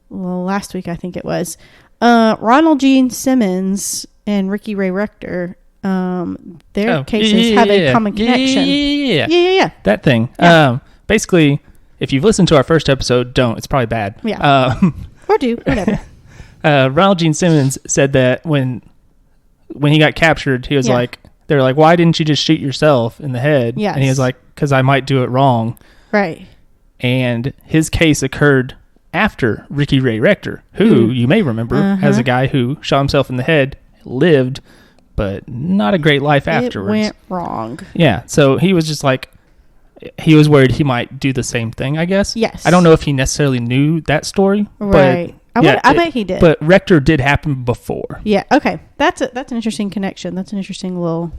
Well, last week I think it was. Ronald Gene Simmons and Ricky Ray Rector. Their cases have a common connection. Yeah. That thing. Yeah. Basically, if you've listened to our first episode, don't. It's probably bad. Yeah. Or do whatever. Ronald Gene Simmons said that when he got captured, he was like, they were like, why didn't you just shoot yourself in the head? Yes. And he was like, because I might do it wrong. Right. And his case occurred after Ricky Ray Rector, who you may remember as a guy who shot himself in the head, lived, but not a great life afterwards. It went wrong. Yeah. So he was just like, he was worried he might do the same thing, I guess. Yes. I don't know if he necessarily knew that story. Right. But I bet he did. But Rector did happen before. Yeah. Okay. That's an interesting connection. That's an interesting little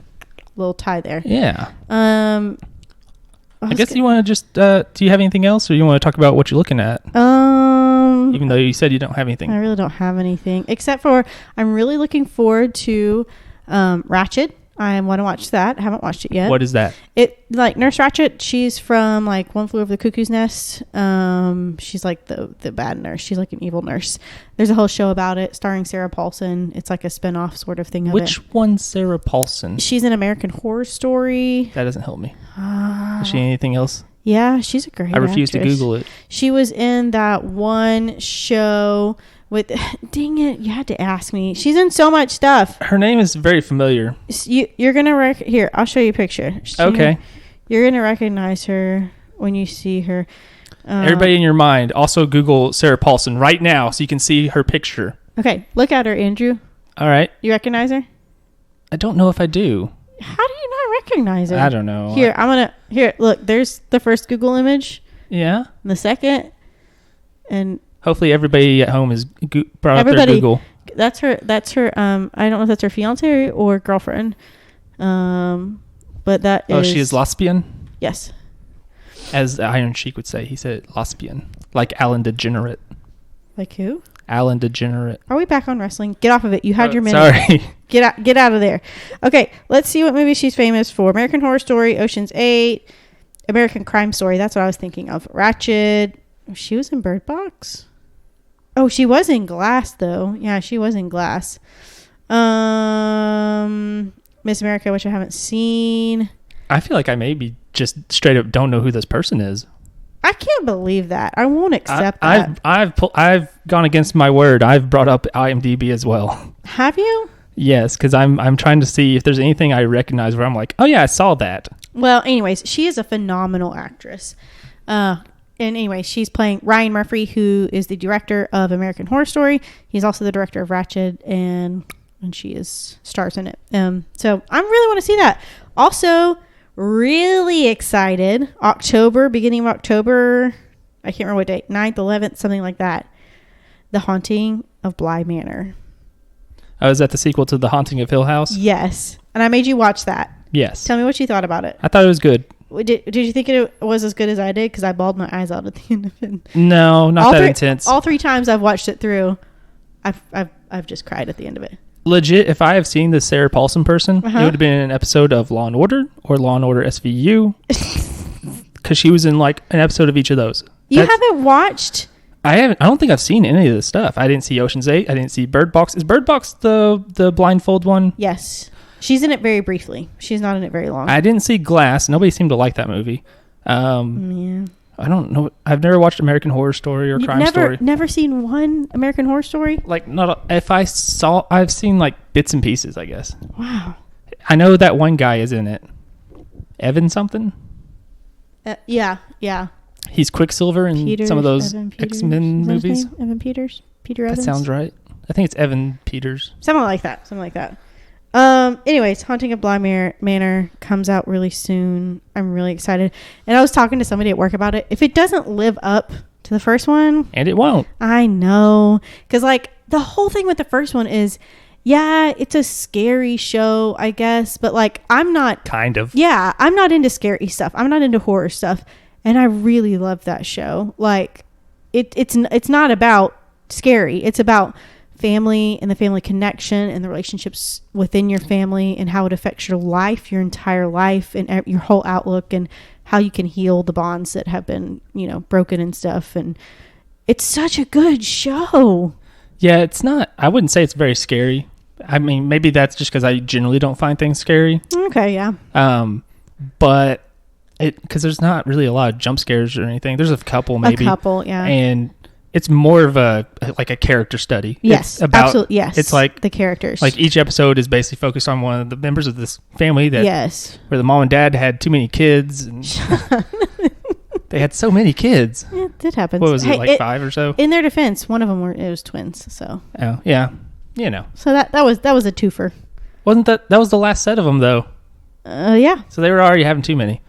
tie there. Yeah. I guess you want to just do you have anything else, or you want to talk about what you're looking at? Even though you said you don't have anything. I really don't have anything except for I'm really looking forward to Ratched. I want to watch that. I haven't watched it yet. What is that? It like Nurse Ratched. She's from like One Flew Over the Cuckoo's Nest. She's like the bad nurse. She's like an evil nurse. There's a whole show about it, starring Sarah Paulson. It's like a spinoff sort of thing of Which one's Sarah Paulson? She's in American Horror Story. That doesn't help me. Is she anything else? Yeah, she's a great I refuse actress. to Google it. She was in that one show with... Dang it, you had to ask me. She's in so much stuff. Her name is very familiar. You're going to... Here, I'll show you a picture. Okay. You're going to recognize her when you see her. Everybody in your mind, also Google Sarah Paulson right now so you can see her picture. Okay, look at her, Andrew. All right. You recognize her? I don't know if I do. How do you not recognize her? I don't know. Here, look, there's the first Google image. Yeah. And the second. And hopefully everybody at home is brought up their Google. That's her, I don't know if that's her fiance or girlfriend. But that is... Oh, she is lesbian? Yes. As Iron Sheik would say, he said lesbian. Like Alan Degenerate. Like who? Alan Degenerate. Are we back on wrestling? Get off of it. You had your minute. Sorry. Get out of there. Okay, let's see what movie she's famous for. American Horror Story, Ocean's 8, American Crime Story. That's what I was thinking of. Ratched. She was in Bird Box. Oh, she was in Glass, though. Yeah, she was in Glass. Miss America, which I haven't seen. I feel like I maybe just straight up don't know who this person is. I can't believe that. I won't accept that. I've gone against my word. I've brought up IMDb as well. Have you? Yes, because I'm trying to see if there's anything I recognize where I'm like, oh yeah, I saw that. Well, anyways, she is a phenomenal actress. And anyway, she's playing Ryan Murphy, who is the director of American Horror Story. He's also the director of Ratched, and she stars in it. So I really want to see that. Also, really excited. Beginning of October. I can't remember what date. 9th, 11th, something like that. The Haunting of Bly Manor. Oh, is that the sequel to The Haunting of Hill House? Yes. And I made you watch that. Yes. Tell me what you thought about it. I thought it was good. Did you think it was as good as I did? Because I bawled my eyes out at the end of it. No, not that intense. All 3 times I've watched it through, I've just cried at the end of it. Legit, if I have seen the Sarah Paulson person, it would have been an episode of Law and Order or Law and Order SVU. Because she was in like an episode of each of those. You haven't watched? I don't think I've seen any of this stuff. I didn't see Ocean's 8. I didn't see Bird Box. Is Bird Box the blindfold one? Yes. She's in it very briefly. She's not in it very long. I didn't see Glass. Nobody seemed to like that movie. Yeah. I don't know. I've never watched American Horror Story or Crime Story. Never seen one American Horror Story? Like, I've seen like bits and pieces, I guess. Wow. I know that one guy is in it. Evan something? Yeah. He's Quicksilver in some of those X-Men movies. Evan Peters? Peter Evans? That sounds right. I think it's Evan Peters. Something like that. Anyways, Haunting of Bly Manor comes out really soon. I'm really excited. And I was talking to somebody at work about it. If it doesn't live up to the first one... And it won't. I know. Because, like, the whole thing with the first one is, yeah, it's a scary show, I guess. But, like, I'm not... Kind of. Yeah, I'm not into scary stuff. I'm not into horror stuff. And I really love that show. Like, it's not about scary. It's about family and the family connection and the relationships within your family and how it affects your life, your entire life, and your whole outlook, and how you can heal the bonds that have been, broken and stuff. And it's such a good show. Yeah, it's not... I wouldn't say it's very scary. I mean, maybe that's just because I generally don't find things scary. Okay, yeah. But... because there's not really a lot of jump scares or anything. There's a couple, maybe. Yeah. And it's more of a character study. Yes, absolutely. Yes, it's like the characters. Like each episode is basically focused on one of the members of this family that, where the mom and dad had too many kids, and they had so many kids. Yeah, it happens. What was it, 5 or so? In their defense, one of them it was twins. So. Oh yeah, So that was a twofer. Wasn't that was the last set of them though? Yeah. So they were already having too many.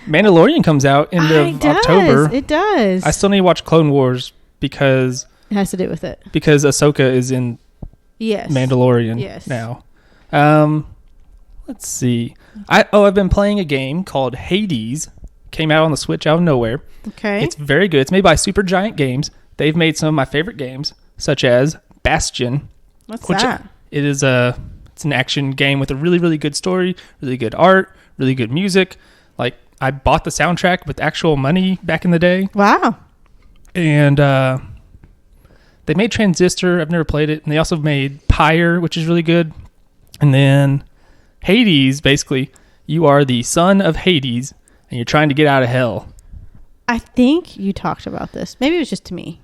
Mandalorian comes out in October. It does. I still need to watch Clone Wars because it has to do with it. Because Ahsoka is in Mandalorian now. Let's see. I've been playing a game called Hades. Came out on the Switch out of nowhere. Okay. It's very good. It's made by Supergiant Games. They've made some of my favorite games, such as Bastion. What's that? It is it's an action game with a really, really good story, really good art, really good music. Like, I bought the soundtrack with actual money back in the day. Wow. And they made Transistor. I've never played it. And they also made Pyre, which is really good. And then Hades, basically, you are the son of Hades, and you're trying to get out of hell. I think you talked about this. Maybe it was just to me.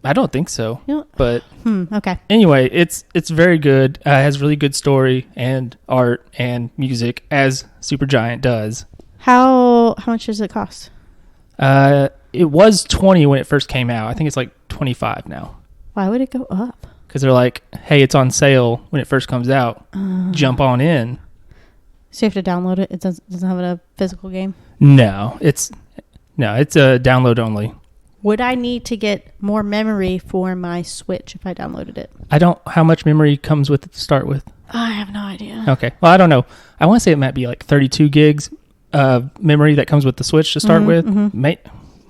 I don't think so. But okay. Anyway, it's very good. It has really good story and art and music, as Supergiant does. How much does it cost? It was $20 when it first came out. I think it's like $25 now. Why would it go up? Because they're like, hey, it's on sale when it first comes out. Jump on in. So you have to download it? It doesn't have a physical game? No, it's a download only. Would I need to get more memory for my Switch if I downloaded it? How much memory comes with it to start with? I have no idea. Okay. Well, I don't know. I want to say it might be like 32 gigs of memory that comes with the Switch to start with. Mm-hmm. Might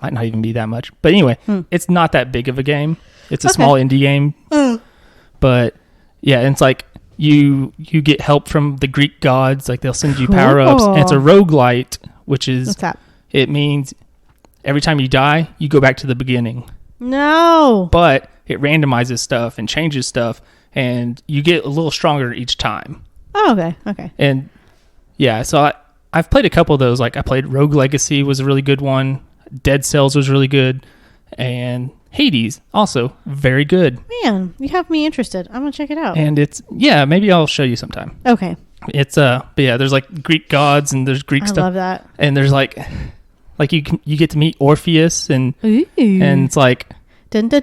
not even be that much. But anyway, it's not that big of a game. It's a small indie game. But yeah, and it's like you get help from the Greek gods. Like they'll send you power-ups. And it's a roguelite, which is... What's that? It means every time you die, you go back to the beginning. No. But it randomizes stuff and changes stuff, and you get a little stronger each time. Oh, okay. And yeah, so I've played a couple of those. Like I played Rogue Legacy was a really good one. Dead Cells was really good. And Hades, also very good. Man, you have me interested. I'm going to check it out. And maybe I'll show you sometime. Okay. It's, but yeah, there's like Greek gods and there's Greek stuff. I love that. And there's like you get to meet Orpheus and it's like... That's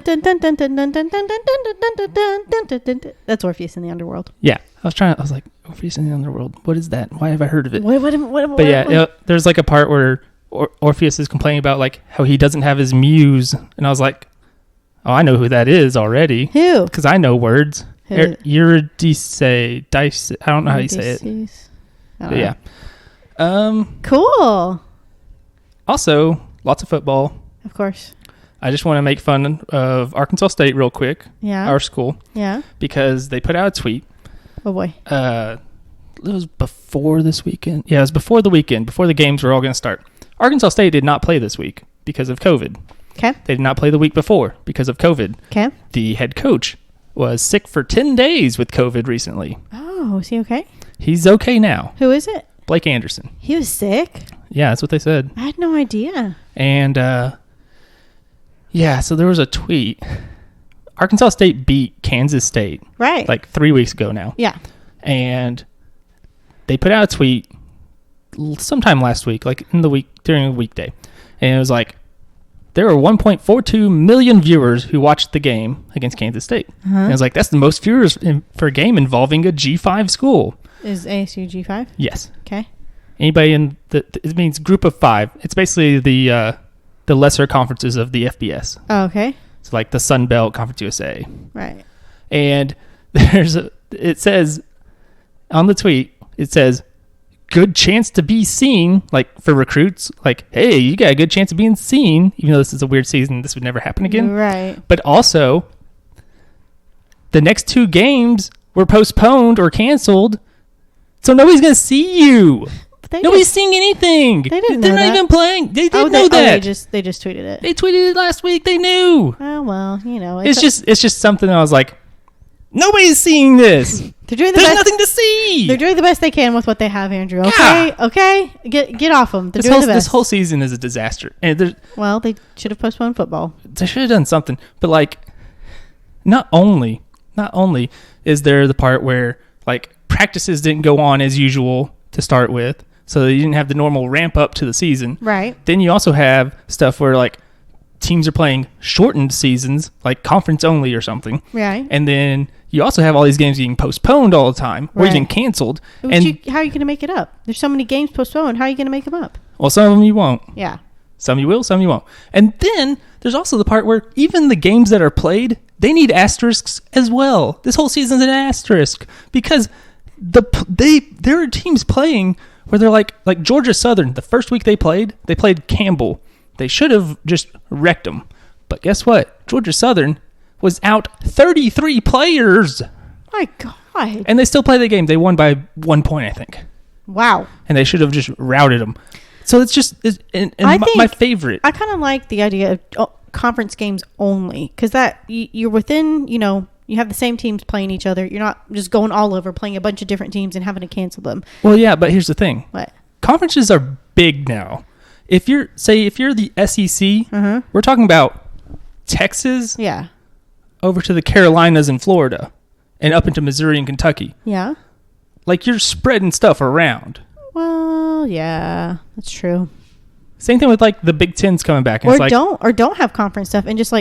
Orpheus in the underworld. Yeah. I was like, Orpheus in the underworld. What is that? Why have I heard of it? But yeah, there's like a part where Orpheus is complaining about like how he doesn't have his muse. And I was like, Oh, I know who that is already. Who? Because I know words. Who? Eurydice. Dice. I don't know how you say it. But yeah. Cool. Also, lots of football. Of course. I just want to make fun of Arkansas State real quick. Yeah. Our school. Yeah. Because they put out a tweet. Oh, boy. It was before this weekend. Yeah, it was before the weekend, before the games were all going to start. Arkansas State did not play this week because of COVID. Okay. They did not play the week before because of COVID. Okay. The head coach was sick for 10 days with COVID recently. Oh, is he okay? He's okay now. Who is it? Blake Anderson. He was sick? Yeah, that's what they said. I had no idea. And, yeah, so there was a tweet. Arkansas State beat Kansas State. Right. Like 3 weeks ago now. Yeah. And they put out a tweet sometime last week, like in the week, during a weekday. And it was like, there were 1.42 million viewers who watched the game against Kansas State. Uh-huh. And it was like, that's the most viewers for a game involving a G5 school. Is ASU G5? Yes. Okay. Anybody in it means group of 5. It's basically the lesser conferences of the FBS. Oh, okay. It's like the Sun Belt, Conference USA. Right. And it says on the tweet, it says, good chance to be seen, like for recruits, like, hey, you got a good chance of being seen, even though this is a weird season, this would never happen again. Right. But also, the next 2 games were postponed or canceled, so nobody's going to see you. Nobody's seeing anything. They didn't They're know not that. even playing. They didn't know Oh, that. they just tweeted it. They tweeted it last week. They knew. Oh, well, you know. It's just something I was like, nobody's seeing this. They're doing There's nothing to see. They're doing the best they can with what they have, Andrew. Okay, Yeah. okay, get off them. They're This doing whole, the best. this whole season is a disaster. And Well, they should have postponed football. they should have done something. But like, not only is there the part where like practices didn't go on as usual to start with, so you didn't have the normal ramp up to the season. Right. Then you also have stuff where like teams are playing shortened seasons, like conference only or something. Right. And then you also have all these games being postponed all the time or even canceled. How are you going to make it up? There's so many games postponed. How are you going to make them up? Well, some of them you won't. Yeah. Some you will, some you won't. And then there's also the part where even the games that are played, they need asterisks as well. This whole season's an asterisk because there are teams playing where they're like Georgia Southern. The first week they played Campbell. They should have just wrecked them. But guess what? Georgia Southern was out 33 players. My God. And they still play the game. They won by 1 point, I think. Wow. And they should have just routed them. So it's just my favorite. I kind of like the idea of conference games only because that you're within, you have the same teams playing each other. You're not just going all over playing a bunch of different teams and having to cancel them. Well, yeah, but here's the thing. What? Conferences are big now. If you're the SEC, Uh-huh. we're talking about Texas Yeah. over to the Carolinas and Florida and up into Missouri and Kentucky. Yeah. Like you're spreading stuff around. Well, yeah, that's true. Same thing with like the Big Ten's coming back. And Or it's like, don't have conference stuff and just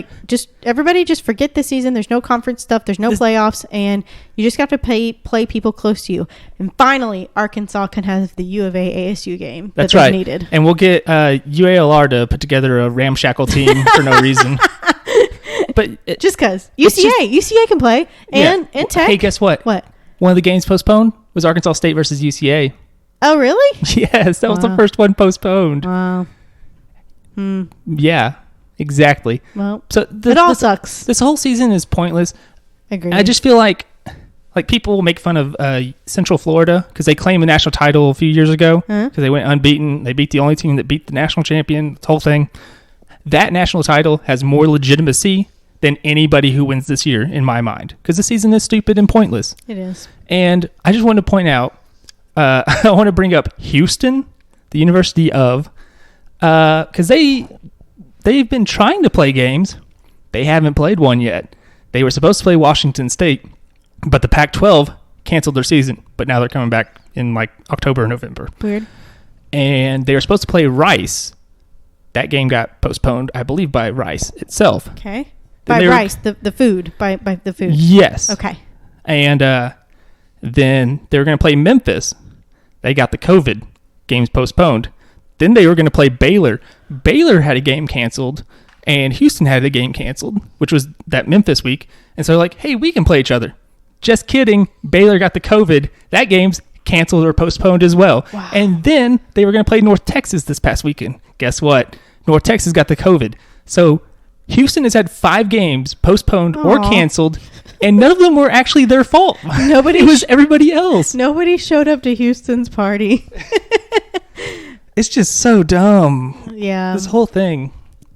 everybody just forget the season. There's no conference stuff. There's no playoffs, and you just have to play people close to you. And finally, Arkansas can have the U of A ASU game that's that right. needed. And we'll get UALR to put together a ramshackle team for no reason. But Just because UCA can play and Tech. Hey, guess what? What? One of the games postponed was Arkansas State versus UCA. Oh, really? Yes, that was the first one postponed. Wow. Yeah, exactly. Well, So it all sucks. This whole season is pointless. Agreed. I just feel like people will make fun of Central Florida because they claimed the national title a few years ago because they went unbeaten. They beat the only team that beat the national champion. The whole thing. That national title has more legitimacy than anybody who wins this year, in my mind, because the season is stupid and pointless. It is. And I just want to point out, I want to bring up Houston, the University of, because they've been trying to play games. They haven't played one yet. They were supposed to play Washington State, but the Pac-12 canceled their season. But now they're coming back in like October or November. Weird. And they were supposed to play Rice. That game got postponed, I believe, by Rice itself. Okay. Then By Rice, the food. By the food. Yes. Okay. And then they were going to play Memphis. They got the COVID. Games postponed. Then they were going to play Baylor. Baylor had a game canceled. and Houston had a game canceled, which was that Memphis week. And so like, hey, we can play each other. Just kidding. Baylor got the COVID. That game's canceled or postponed as well. Wow. And then they were going to play North Texas this past weekend. Guess what? North Texas got the COVID. So Houston has had 5 games postponed or canceled, and none of them were actually their fault. It was everybody else. Nobody showed up to Houston's party. It's just so dumb. Yeah. This whole thing.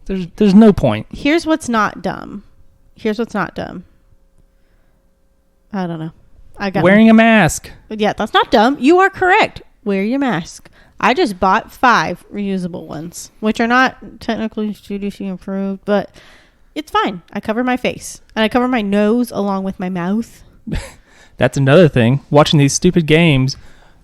There's no point. Here's what's not dumb. I don't know. I got wearing a mask. Yeah, that's not dumb. You are correct. Wear your mask. I just bought 5 reusable ones, which are not technically CDC approved, but it's fine. I cover my face and I cover my nose along with my mouth. That's another thing. Watching these stupid games,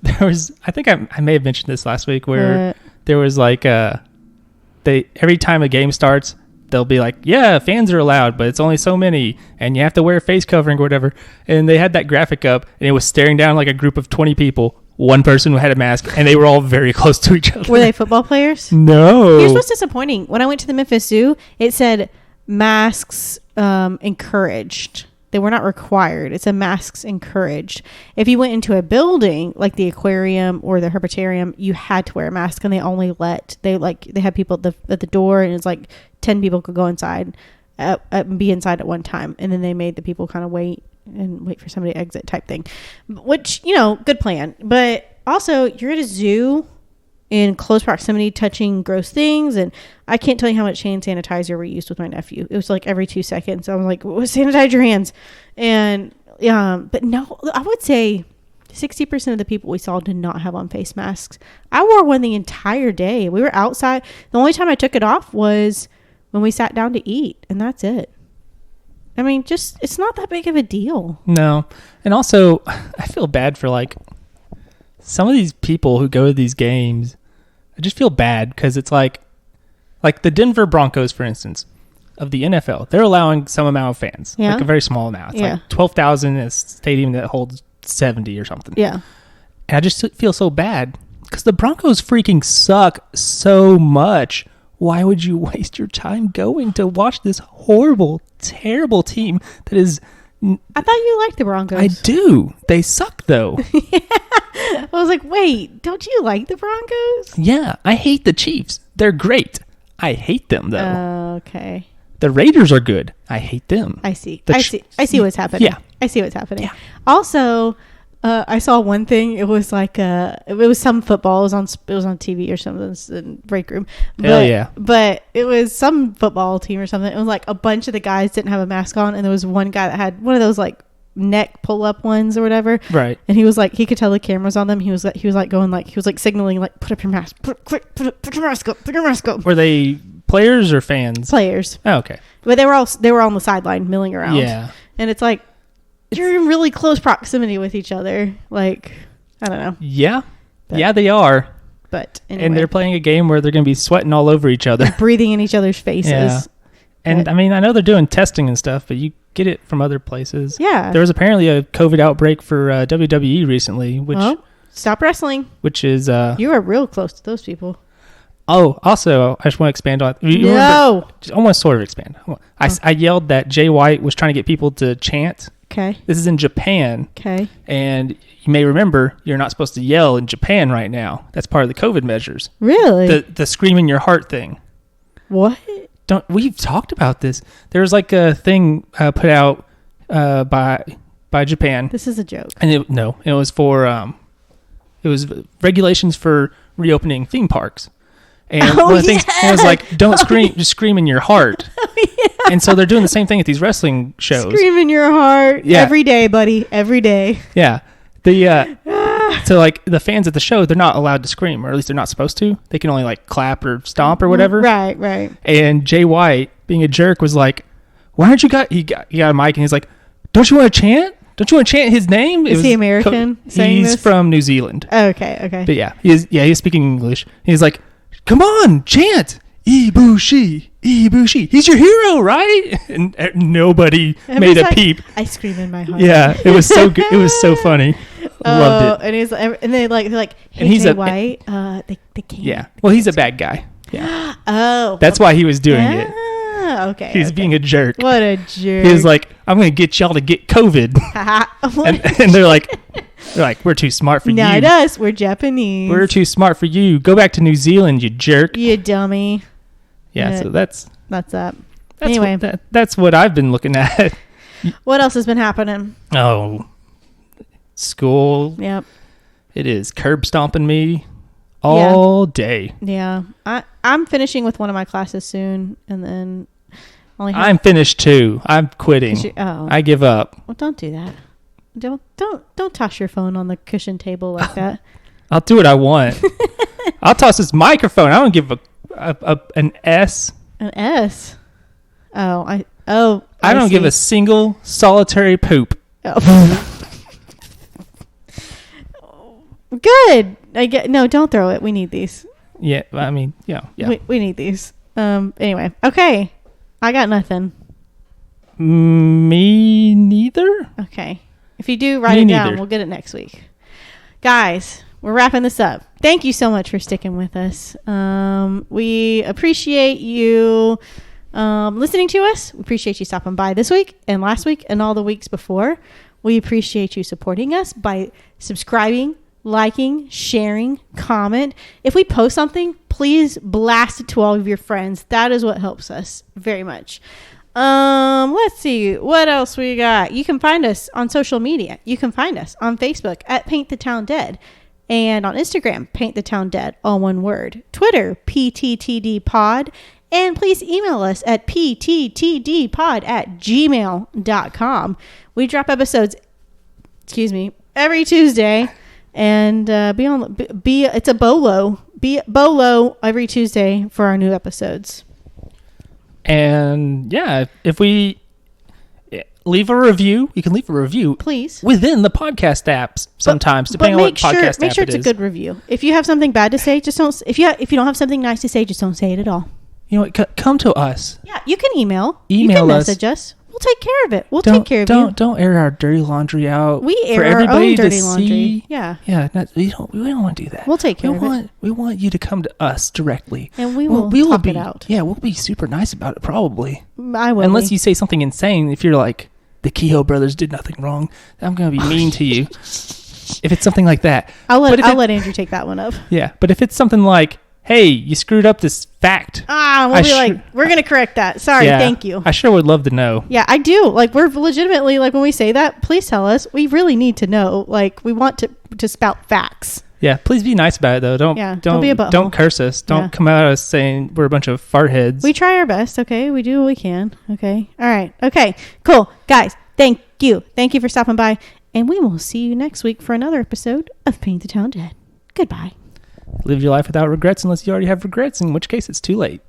there was, I think I may have mentioned this last week, where there was like every time a game starts, they'll be like, yeah, fans are allowed, but it's only so many, and you have to wear a face covering or whatever. And they had that graphic up, and it was staring down like a group of 20 people. One person had a mask, and they were all very close to each other. Were they football players? No. Here's what's disappointing. When I went to the Memphis Zoo, it said masks encouraged. They were not required. It said masks encouraged. If you went into a building like the aquarium or the herpetarium, you had to wear a mask, and they only they had people at the door, and it's like 10 people could go inside, be inside at one time, and then they made the people kind of wait for somebody to exit type thing, which, good plan. But also, you're at a zoo in close proximity touching gross things, and I can't tell you how much hand sanitizer we used with my nephew. It was like every 2 seconds. I was like, sanitize your hands. And but no, I would say 60% of the people we saw did not have on face masks. I wore one the entire day. We were outside. The only time I took it off was when we sat down to eat, and that's it. I mean, it's not that big of a deal. No. And also, I feel bad for like some of these people who go to these games. I just feel bad because it's like the Denver Broncos, for instance, of the NFL. They're allowing some amount of fans, like a very small amount. It's like 12,000 in a stadium that holds 70 or something. Yeah. And I just feel so bad because the Broncos freaking suck so much. Why would you waste your time going to watch this horrible, terrible team that is... I thought you liked the Broncos. I do. They suck, though. Yeah. I was like, wait, don't you like the Broncos? Yeah. I hate the Chiefs. They're great. I hate them, though. Okay. The Raiders are good. I hate them. I see. I see what's happening. Yeah. I see what's happening. Yeah. Also... I saw one thing. It was like it was some football. It was on TV or something in break room. Hell yeah! But it was some football team or something. It was like a bunch of the guys didn't have a mask on, and there was one guy that had one of those like neck pull up ones or whatever. Right. And he was like, he could tell the cameras on them. He was like going like he was like signaling like, put up your mask, put your mask up, put your mask up. Were they players or fans? Players. Oh, okay. But they were on the sideline milling around. Yeah. And it's like, you're in really close proximity with each other. Like, I don't know. Yeah. Yeah, they are. But anyway. And they're playing a game where they're going to be sweating all over each other. Breathing in each other's faces. Yeah. And, I mean, I know they're doing testing and stuff, but you get it from other places. Yeah. There was apparently a COVID outbreak for WWE recently, which... Well, stop wrestling. Which is... you are real close to those people. Oh, also, I just want to expand on... No! I want to sort of expand. I yelled that Jay White was trying to get people to chant. Okay. This is in Japan. Okay. And you may remember you're not supposed to yell in Japan right now. That's part of the COVID measures. Really? The scream in your heart thing. What? We've talked about this. There was like a thing put out by Japan. This is a joke. And it was for it was regulations for reopening theme parks. And one of the things it was like, don't scream, just scream in your heart. Yeah. And so they're doing the same thing at these wrestling shows. Scream in your heart. Yeah. Every day, buddy. Every day. Yeah. So like the fans at the show, they're not allowed to scream, or at least they're not supposed to. They can only like clap or stomp or whatever. Right. And Jay White, being a jerk, was like, why aren't you he got a mic and he's like, don't you want to chant? Don't you want to chant his name? Is he American? He's from New Zealand. Okay. But yeah, he's speaking English. He's like, come on, chant. Ibushi. He's your hero, right? And nobody made a peep. I scream in my heart. Yeah, it was so good. It was so funny. Loved it. And they're like, hey, and he's Jay White, they can't. Yeah. Well, he's a bad guy. Yeah. Oh. That's why he was doing it. Okay. He's being a jerk. What a jerk. He was like, I'm going to get y'all to get COVID. and they're like, we're too smart for you. Not us. We're Japanese. We're too smart for you. Go back to New Zealand, you jerk. You dummy. Yeah, so that's that. Anyway. That's what I've been looking at. What else has been happening? Oh, school. Yep. It is curb stomping me all day. Yeah. I'm finishing with one of my classes soon, and then I'm finished too. I'm quitting. I give up. Well, don't do that. Don't toss your phone on the cushion table like that. I'll do what I want. I'll toss this microphone. I don't give an S. An S. I don't give a single solitary poop. Oh. Good. No, don't throw it. We need these. Yeah, I mean, yeah. We need these. Anyway, okay. I got nothing. Me neither. Okay. If you do, write it down. We'll get it next week. Guys, we're wrapping this up. Thank you so much for sticking with us. We appreciate you listening to us. We appreciate you stopping by this week and last week and all the weeks before. We appreciate you supporting us by subscribing, liking, sharing, comment. If we post something, please blast it to all of your friends. That is what helps us very much. Let's see what else we got. You can find us on social media. You can find us on Facebook at Paint the Town Dead, and on Instagram, Paint the Town Dead, all one word. Twitter, PTTD Pod, and please email us at pttdpod@gmail.com. We drop episodes, every Tuesday, and it's a bolo every Tuesday for our new episodes. And yeah, if we leave a review, you can leave a review, please, within the podcast apps. Sometimes, depending on what podcast app it is. Make sure it's a good review. If you have something bad to say, just don't. If you don't have something nice to say, just don't say it at all. You know what? Come to us. Yeah, you can email. You can message us. We'll take care of it. We'll take care of you. Don't air our dirty laundry out. We air for our everybody own dirty to laundry. See. Yeah. We don't want to do that. We'll take care of it. We want you to come to us directly, and we will talk it out. Yeah, we'll be super nice about it. Probably. I will. Unless you say something insane. If you're like, the Kehoe brothers did nothing wrong, I'm gonna be mean to you. If it's something like that, I'll let Andrew take that one up. Yeah, but if it's something like, hey, you screwed up this fact. We'll be like, we're going to correct that. Sorry, thank you. I sure would love to know. Yeah, I do. Like, we're legitimately, like, when we say that, please tell us. We really need to know. Like, we want to spout facts. Yeah, please be nice about it, though. Don't be a butthole. Don't curse us. Don't come at us saying we're a bunch of fart heads. We try our best, okay? We do what we can, okay? All right. Okay, cool. Guys, thank you. Thank you for stopping by. And we will see you next week for another episode of Paint the Town Dead. Goodbye. Live your life without regrets unless you already have regrets, in which case it's too late.